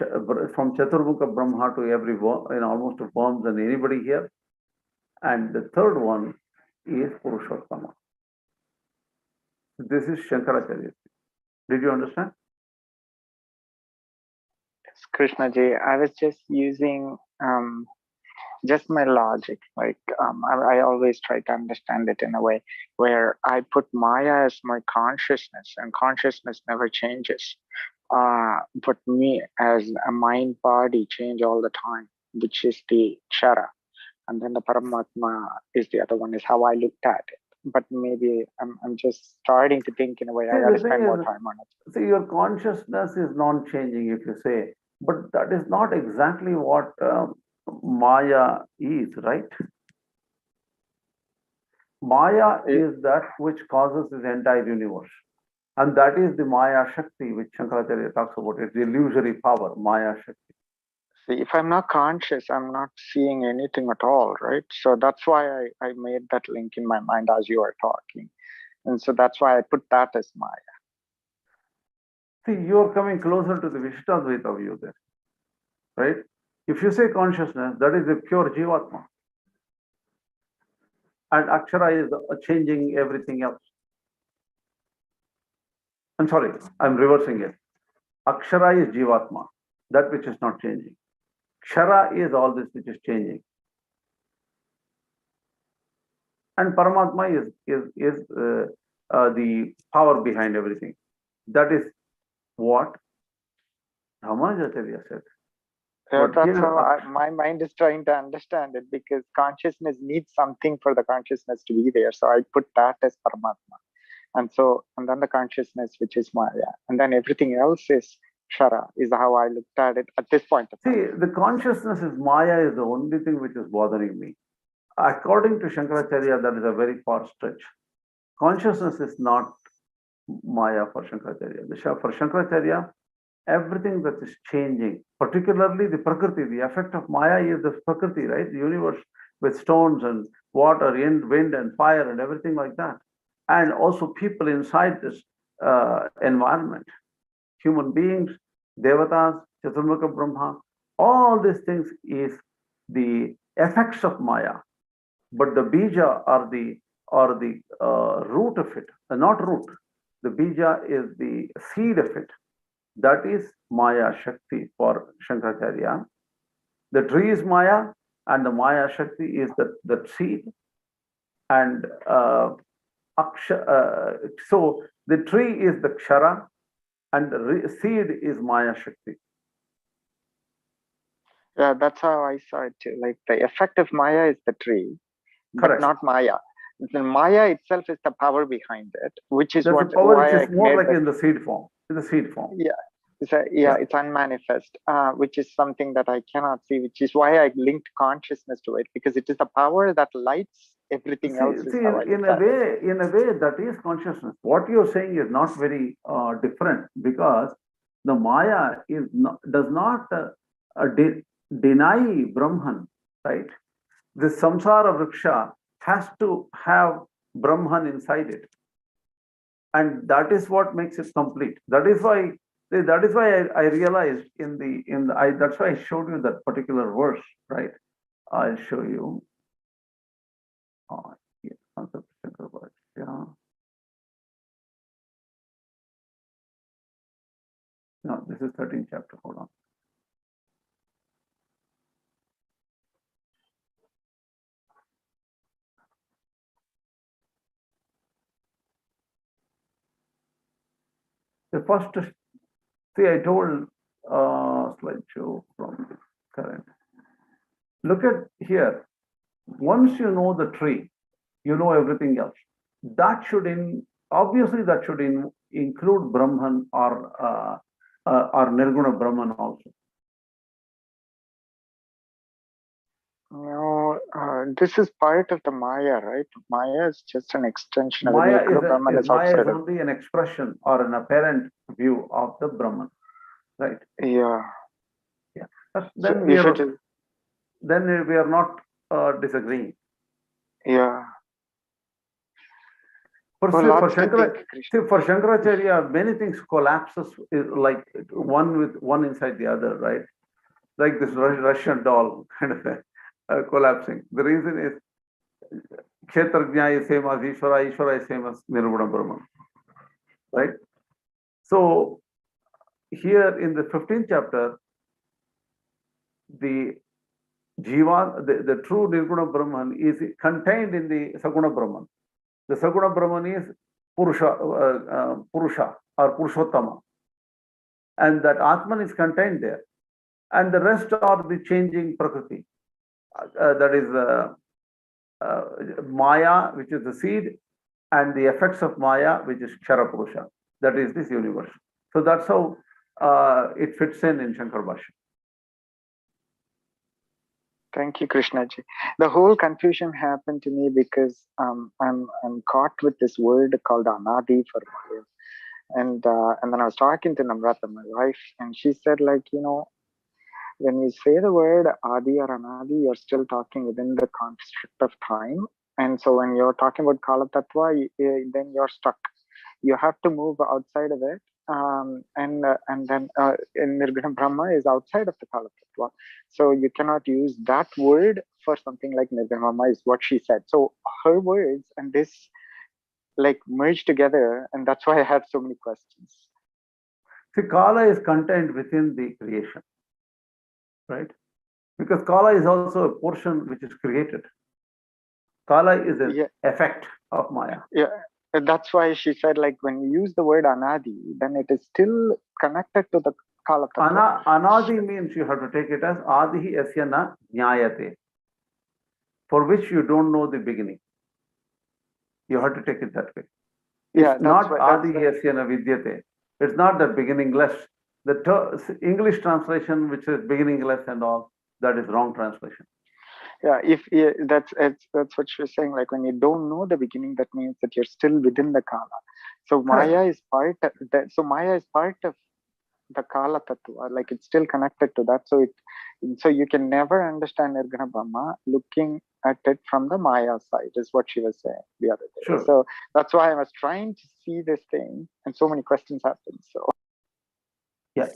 Speaker 2: from Chaturbhuka Brahma to every almost to worms and anybody here. And the third one is Purushottama. This is Shankaracharya. Did you understand?
Speaker 5: Yes, Krishnaji, I was just using just my logic. Like I always try to understand it in a way where I put Maya as my consciousness, and consciousness never changes. But me as a mind body change all the time, which is the Kshara. And then the Paramatma is the other one, is how I looked at it. But maybe I'm just starting to think in a way. I got to spend more time on it.
Speaker 2: See, your consciousness is non-changing, if you say, but that is not exactly what Maya is, right? Maya is that which causes this entire universe. And that is the Maya Shakti, which Shankaracharya talks about. It's the illusory power, Maya Shakti.
Speaker 5: See, if I'm not conscious, I'm not seeing anything at all, right? So that's why I made that link in my mind as you are talking. And so that's why I put that as Maya.
Speaker 2: See, you're coming closer to the Vishishtadvaita view there, right? If you say consciousness, that is the pure Jivatma. And Akshara is changing everything else. I'm sorry, I'm reversing it. Akshara is Jivatma, that which is not changing. Kshara is all this which is changing. And Paramatma is the power behind everything. That is what Ramanujacharya said.
Speaker 5: Yeah,
Speaker 2: But
Speaker 5: that's
Speaker 2: here,
Speaker 5: how my mind is trying to understand it, because consciousness needs something for the consciousness to be there. So I put that as Paramatma. And then the consciousness, which is Maya. And then everything else is Kshara, is how I looked at it at this point of time.
Speaker 2: see, the consciousness is Maya is the only thing which is bothering me. According to Shankaracharya, that is a very far stretch. Consciousness is not Maya for Shankaracharya. For Shankaracharya, everything that is changing, particularly the Prakriti, the effect of Maya is the Prakriti, right? The universe with stones and water, wind and fire and everything like that. And also people inside this environment, human beings, Devatas, Chaturmukha Brahma, all these things is the effects of Maya. But the Bija or the root of it, not root. The Bija is the seed of it. That is Maya Shakti for Shankaracharya. The tree is Maya, and the Maya Shakti is the seed. And so the tree is the Kshara, and the seed is Maya Shakti.
Speaker 5: Yeah, that's how I saw it too. Like the effect of Maya is the tree,
Speaker 2: Correct.
Speaker 5: but not Maya. The Maya itself is the power behind it, which is
Speaker 2: There's
Speaker 5: what
Speaker 2: a power
Speaker 5: why
Speaker 2: which is
Speaker 5: I
Speaker 2: more
Speaker 5: made
Speaker 2: like
Speaker 5: that.
Speaker 2: in the seed form. In the seed form.
Speaker 5: Yeah.
Speaker 2: Yeah.
Speaker 5: It's unmanifest, which is something that I cannot see, which is why I linked consciousness to it, because it is the power that lights everything else.
Speaker 2: In a way, that is consciousness. What you're saying is not very different, because the Maya does not deny Brahman, right? The Samsara Ruksha has to have Brahman inside it, and that is what makes it complete. That is why I realized that's why I showed you that particular verse, right? I'll show you. Shankar Bhashya. No, this is 13th chapter. Hold on. The first, see, I told slideshow from the current. Look at here. Once you know the tree, you know everything else. That should obviously that should include Brahman or Nirguna Brahman also.
Speaker 5: No, this is part of the Maya, right? Maya is just an extension of
Speaker 2: Maya
Speaker 5: the Brahman is
Speaker 2: Maya
Speaker 5: outside
Speaker 2: is only an expression or an apparent view of the Brahman, right?
Speaker 5: Yeah.
Speaker 2: But then
Speaker 5: So
Speaker 2: we are not disagreeing.
Speaker 5: Yeah.
Speaker 2: For Shankaracharya, many things collapses like one inside the other, right? Like this Russian doll kind of collapsing. The reason is Kshetrajna is same as Ishvara, Ishvara is same as Nirguna Brahman, right? So here in the 15th chapter, the Jiva, the true Nirguna Brahman is contained in the Saguna Brahman. The Saguna Brahman is Purusha, Purusha or Purushottama. And that Atman is contained there. And the rest are the changing Prakriti. That is Maya, which is the seed, and the effects of Maya, which is Kshara Purusha. That is this universe. So that's how it fits in Shankar Bhashya.
Speaker 5: Thank you, Krishnaji. The whole confusion happened to me because I'm caught with this word called anadi for Maya. And then I was talking to Namrata, my wife, and she said, like, you know, when you say the word adi or anadi, you're still talking within the construct of time. And so when you're talking about Kala Tattva, then you're stuck. You have to move outside of it. And then Nirguna Brahma is outside of the Kala Tattva. So you cannot use that word for something like Nirguna Brahma, is what she said. So her words and this like merged together, and that's why I had so many questions.
Speaker 2: See, Kala is contained within the creation, right? Because Kala is also a portion which is created. Kala is an effect of Maya.
Speaker 5: Yeah, that's why she said, like, when you use the word anadi, then it is still connected to the Kala Tattva.
Speaker 2: Anadi means you have to take it as Adihi Yasyana Nyayate, for which you don't know the beginning. You have to take it that way. It's not Adihi Yasyana Vidyate. It's not the beginningless. The English translation, which is beginningless and all, that is wrong translation.
Speaker 5: Yeah, that's what she was saying. Like, when you don't know the beginning, that means that you're still within the Kala. So Maya is part of that. So Maya is part of the Kala Tattva. Like, it's still connected to that. So you can never understand Nirguna Brahma looking at it from the Maya side, is what she was saying the other day.
Speaker 2: Sure.
Speaker 5: So that's why I was trying to see this thing, and so many questions happened. So
Speaker 2: yeah,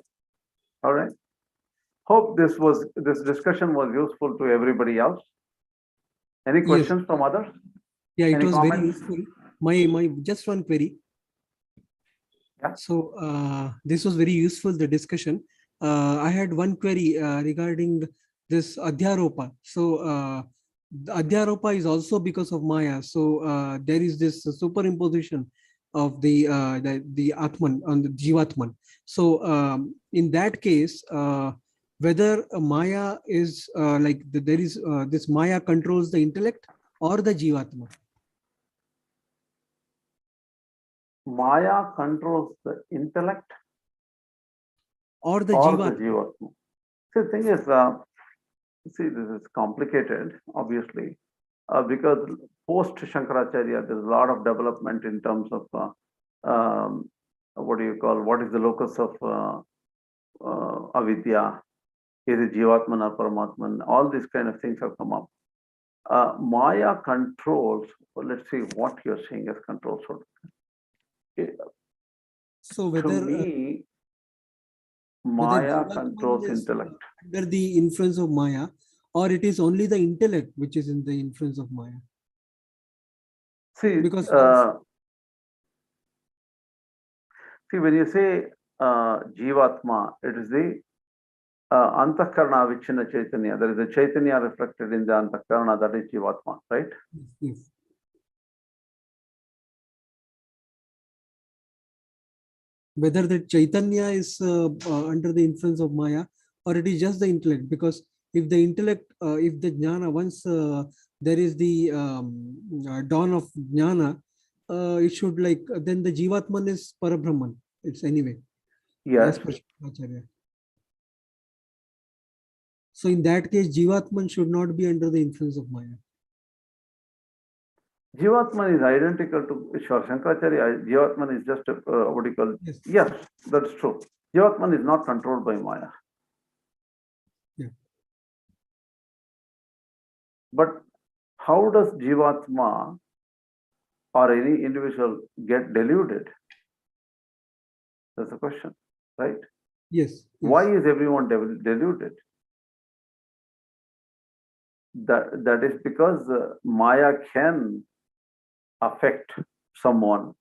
Speaker 2: all right. Hope this discussion was useful to everybody else. Any questions from others?
Speaker 3: Yeah, it
Speaker 2: Any
Speaker 3: was
Speaker 2: comments?
Speaker 3: very useful. My just one query.
Speaker 2: Yeah.
Speaker 3: So this was very useful, the discussion. I had one query regarding this Adhyaropa. So the Adhyaropa is also because of Maya. So there is this superimposition of the Atman on the Jivatman. So in that case, whether Maya is there is this Maya controls the intellect or the Jivatma.
Speaker 2: Maya controls the intellect
Speaker 3: Or the
Speaker 2: Jivatma.
Speaker 3: Jivatma.
Speaker 2: See, the thing is, see, this is complicated, obviously, because post Shankaracharya, there's a lot of development in terms of what is the locus of avidya, is it Jivatman or Paramatman? All these kind of things have come up. Maya controls, well, let's see what you're saying as controls.
Speaker 3: So whether
Speaker 2: to me, Maya controls intellect.
Speaker 3: Under the influence of Maya, or it is only the intellect which is in the influence of Maya?
Speaker 2: See,
Speaker 3: because
Speaker 2: see, when you say Jivatma, it is the Antahkarana Vichina Chaitanya. There is a Chaitanya reflected in the Antahkarana, that is Jivatma, right?
Speaker 3: Yes. Whether the Chaitanya is under the influence of Maya, or it is just the intellect, because if the intellect, if the Jnana, once there is the dawn of Jnana, it should then the Jivatman is Parabrahman. It's anyway.
Speaker 2: Yes.
Speaker 3: Acharya. So in that case, Jivatman should not be under the influence of Maya.
Speaker 2: Jivatman is identical to Shankaracharya. Jivatman is just what do you call it? Yes, that's true. Jivatman is not controlled by Maya.
Speaker 3: Yeah.
Speaker 2: But how does Jivatma or any individual get deluded? That's the question, right?
Speaker 3: Yes.
Speaker 2: Why is everyone deluded? That is because Maya can affect someone.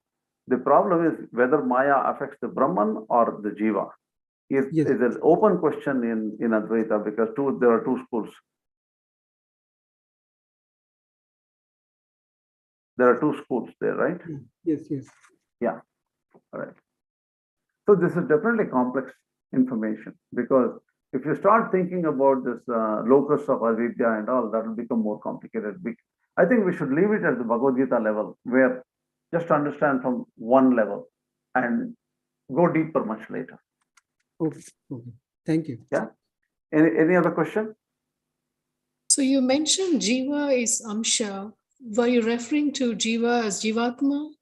Speaker 2: The problem is whether Maya affects the Brahman or the Jiva. Is an open question in Advaita, because there are two schools. There are two schools there, right?
Speaker 3: Yes, yes.
Speaker 2: Yeah. All right. So this is definitely complex information, because if you start thinking about this locus of avidya and all, that will become more complicated. I think we should leave it at the Bhagavad Gita level, where just understand from one level and go deeper much later.
Speaker 3: Okay. Okay. Thank you.
Speaker 2: Yeah. Any other question?
Speaker 6: So you mentioned Jiva is Amsa. Were you referring to Jiva as Jivatma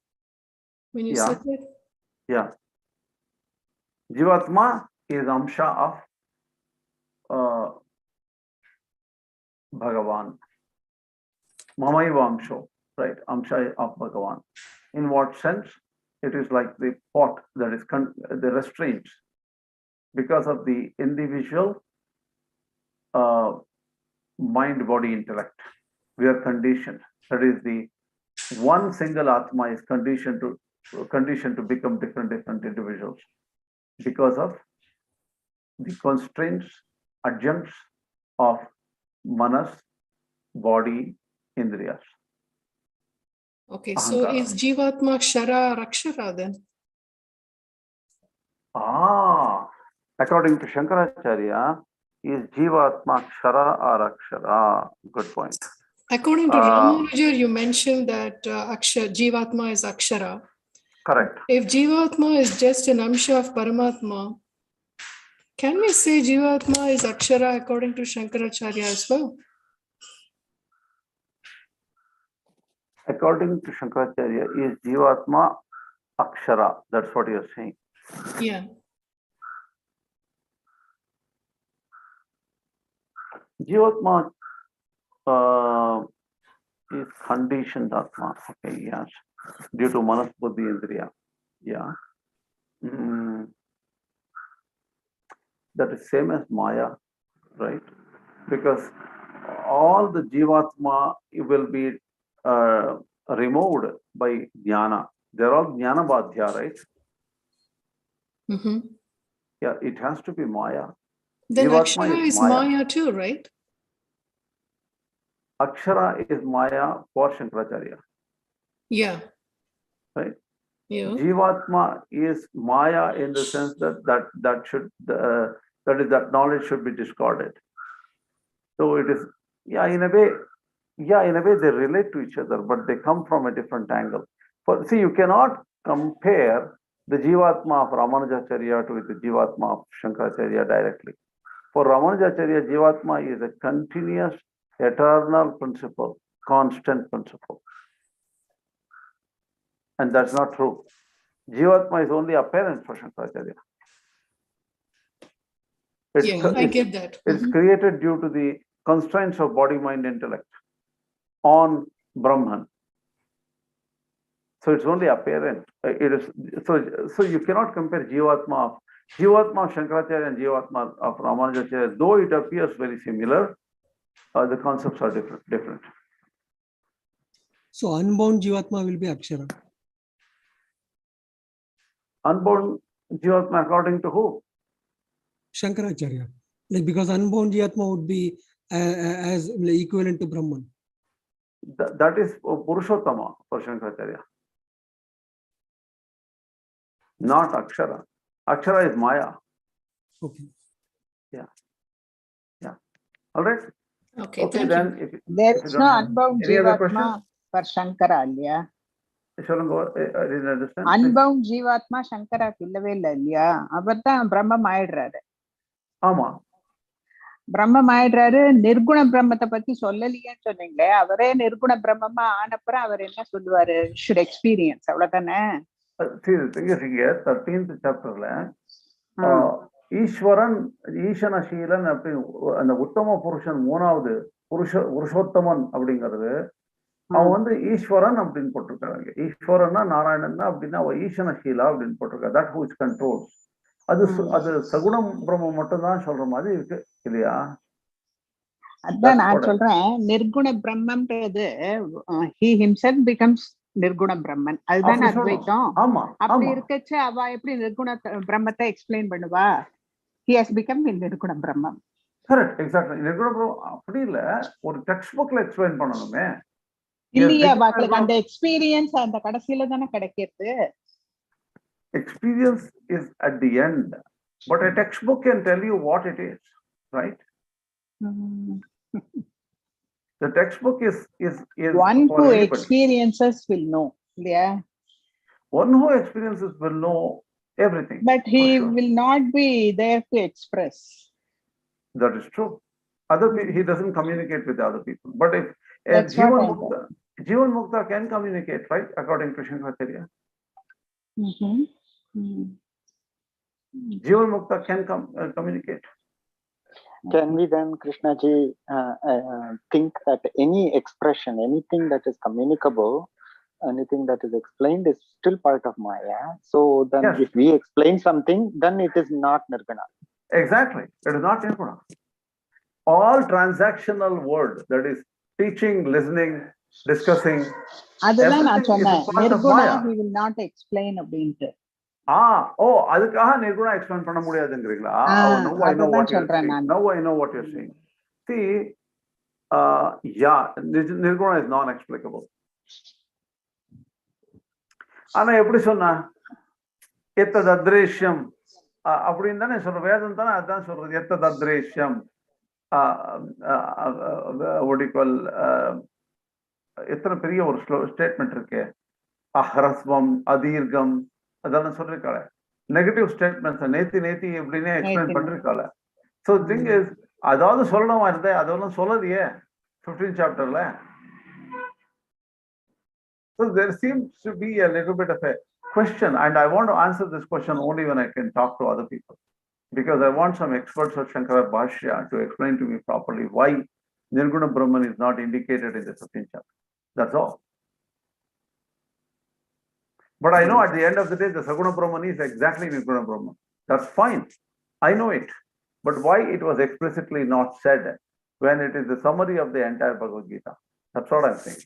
Speaker 6: when you said that?
Speaker 2: Yeah. Jivatma is Amsa of Bhagavan. Mamaiva Amsho, right? Amsa of Bhagavan. In what sense? It is like the pot that is the restraints. Because of the individual mind, body, intellect, we are conditioned. That is, the one single Atma is conditioned to become different individuals because of the constraints, adjuncts of manas, body, indriyas.
Speaker 6: Okay, so is Jivatma Kshara or Akshara then?
Speaker 2: According to Shankaracharya, is Jivatma Kshara or Akshara? Good point.
Speaker 6: According to Ramanuja, you mentioned that Jivatma is Akshara.
Speaker 2: Correct.
Speaker 6: If Jivatma is just an Amsha of Paramatma, can we say Jivatma is Akshara according to Shankaracharya as well?
Speaker 2: According to Shankaracharya, is Jivatma Akshara? That's what you're saying.
Speaker 6: Yeah.
Speaker 2: Jivatma is conditioned Atma. Okay, yes. Due to manas, buddhi, indriya. Yeah. That is same as Maya, right? Because all the Jivatma will be removed by Jnana. They're all Jnana Badhya, right?
Speaker 6: Mm-hmm.
Speaker 2: Yeah, it has to be Maya.
Speaker 6: Then
Speaker 2: Jivatma
Speaker 6: Akshara is Maya too, right?
Speaker 2: Akshara is Maya for Shankaracharya.
Speaker 6: Yeah.
Speaker 2: Right?
Speaker 6: Yeah.
Speaker 2: Jivatma is Maya in the sense that knowledge should be discarded. So it is, in a way they relate to each other, but they come from a different angle. See, you cannot compare the Jivatma of Ramanujacharya to the Jivatma of Shankaracharya directly. For Ramanujacharya, Jivatma is a continuous, eternal principle, constant principle. And that's not true. Jivatma is only apparent for Shankaracharya.
Speaker 6: I get that.
Speaker 2: It's created due to the constraints of body, mind, intellect on Brahman. So it's only apparent. It is so you cannot compare Jivatma of Shankaracharya and Jivatma of Ramanujacharya. Though it appears very similar, the concepts are different.
Speaker 3: So unbound Jivatma will be Akshara.
Speaker 2: Unbound Jivatma according to who?
Speaker 3: Shankaracharya. Like, because unbound Jivatma would be as equivalent to Brahman.
Speaker 2: That is Purushottama for Shankaracharya. Not Akshara. Akshara is Maya.
Speaker 3: Okay.
Speaker 2: Yeah. All right.
Speaker 6: Okay,
Speaker 2: then.
Speaker 4: There is no unbound Jivatma for Shankaracharya.
Speaker 2: I didn't understand.
Speaker 4: Unbound Jivatma Shankara illave illa illaya. Avathan Brahma ஆயிடுறாரு.
Speaker 2: ஆமா.
Speaker 4: பிரம்மம் ஆயிடுறாரு. நிர்குண பிரம்மத்தை பத்தி சொல்லலையேன்னு சொன்னீங்களே, அவரே நிர்குண பிரம்மமா ஆனப்புறம் அவர் என்ன சொல்லுவாரு? Should experience, அவ்வளவுதானே?
Speaker 2: See, the thing is here, 13th chapterல ஈஸ்வரன் ஈசனசீலன் அப்படி அந்த உத்தம புருஷன் மூணாவது புருஷோத்தமன் அப்படிங்கிறது அவன் ஈஸ்வரன் அப்படின்னு போட்டிருக்காங்க. ஈஸ்வரன்னா நாராயணன் அப்படின்னா அவன் ஈசனசீலா அப்படின்னு போட்டிருக்காங்க. That who is controls. அது சகுணம் பிரம்மம் மட்டும்தான் சொல்ற மாதிரி இருக்கு இல்லையா?
Speaker 4: அதான் நான் சொல்றேன், நிர்குண பிரம்மம்ன்றது he himself becomes நிர்குண பிரம்மன். அதுதான் அத்வைத்தம். அப்படி இருக்கச்ச அவ எப்படி நிர்குண பிரம்மத்தை எக்ஸ்பிளைன் பண்ணுவா? he has become நிர்குண பிரம்மம்.
Speaker 2: Correct, exactly. நிர்குண பிரம்மம் அப்படி இல்ல, ஒரு டெக்ஸ்ட் புக்ல எக்ஸ்பிளைன் பண்ணணுமே.
Speaker 4: இல்லையா அவங்களுக்கு அந்த எக்ஸ்பீரியன்ஸ் அந்த கடைசியில தானே கிடைக்கிறது.
Speaker 2: Experience is at the end, but a textbook can tell you what it is, right? The textbook is
Speaker 4: one
Speaker 2: for
Speaker 4: who
Speaker 2: anybody.
Speaker 4: experiences will know. Yeah.
Speaker 2: One who experiences will know everything.
Speaker 4: But he
Speaker 2: sure.
Speaker 4: will not be there to express.
Speaker 2: That is true. He doesn't communicate with other people. But if Jivan Mukta can communicate, right? According to Shankaracharya. Jivan Mukta can communicate.
Speaker 5: Can we then, Krishna ji, think that any expression, anything that is communicable, anything that is explained is still part of Maya? So then if we explain something, then it is not Nirguna.
Speaker 2: Exactly. It is not Nirguna. All transactional word, that is teaching, listening, discussing,
Speaker 4: அதுதான் நான் சொன்னேன் நிர்குணா he will not explain அப்படின்ட்டு.
Speaker 2: அதுக்காக நிர்குணா explain பண்ண முடியாதுங்கிறீங்களா? Now I know what you're saying. Now I know what you're saying. See, நிர்குணா is non-explicable. ஆனா எப்படி சொன்னா எத்தது அத்ரேஷ்யம் அப்படின்னு தானே சொல்ற, வேதம் தானே அதான் சொல்றது. எத்தது அத்ரேஷ்யம் எத்தனை பெரிய ஒரு ஸ்டேட்மெண்ட் இருக்கு. அஹ்ரஸ்வம் அதீர்கம் அதெல்லாம் சொல்லிருக்காள. நெகட்டிவ் ஸ்டேட்மெண்ட்ஸ் நேத்தி எப்படின்னு எக்ஸ்பிளைன் பண்ணிருக்காள. ஸோ திங் இஸ் அதாவது சொல்லணுமா இருந்தே அதெல்லாம் சொல்லலையே 15th chapterல. So there seems to be a little bit of a question, and I want to answer this question only when I can talk to other people, because I want some experts of Shankar Bhashya to explain to me properly why Nirguna Brahman is not indicated in the 15th chapter. That's all. But I know at the end of the day, the Saguna Brahman is exactly Nirguna Brahman. That's fine. I know it. But why it was explicitly not said when it is the summary of the entire Bhagavad Gita? That's what I'm saying.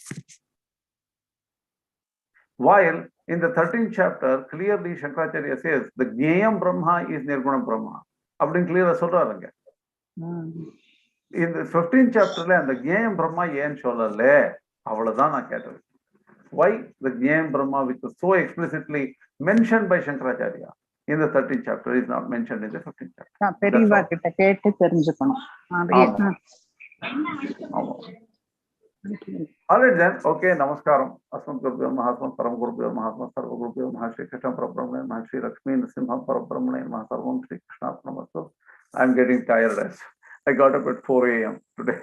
Speaker 2: While in the 13th chapter, clearly Shankaracharya says the Jnayam Brahma is Nirguna Brahma. Abdin clear சொல்றாருங்க. In the 15th chapter, the Jnayam Brahma ஏன் சொல்லல? அவ்வளவுதான் நான் கேட்டது. Why the Jnayam Brahma, which was so explicitly mentioned by Shankaracharya in the 13th chapter, is not mentioned in the 15th chapter?
Speaker 4: பெரியவா கிட்ட கேட்டு தெரிஞ்சுக்கணும்.
Speaker 2: All right then. Okay, namaskaram. Asmat Gurubhyo Mahasmat Param Gurubhyo Mahasmat Sarva Gurubhyo Mahashri Krishna Parabrahmane Mahashri Lakshmi Nrsimha Parabrahmane Mahasarvam Shri Krishna Namastu. I'm getting tired as I got up at 4 a.m. today.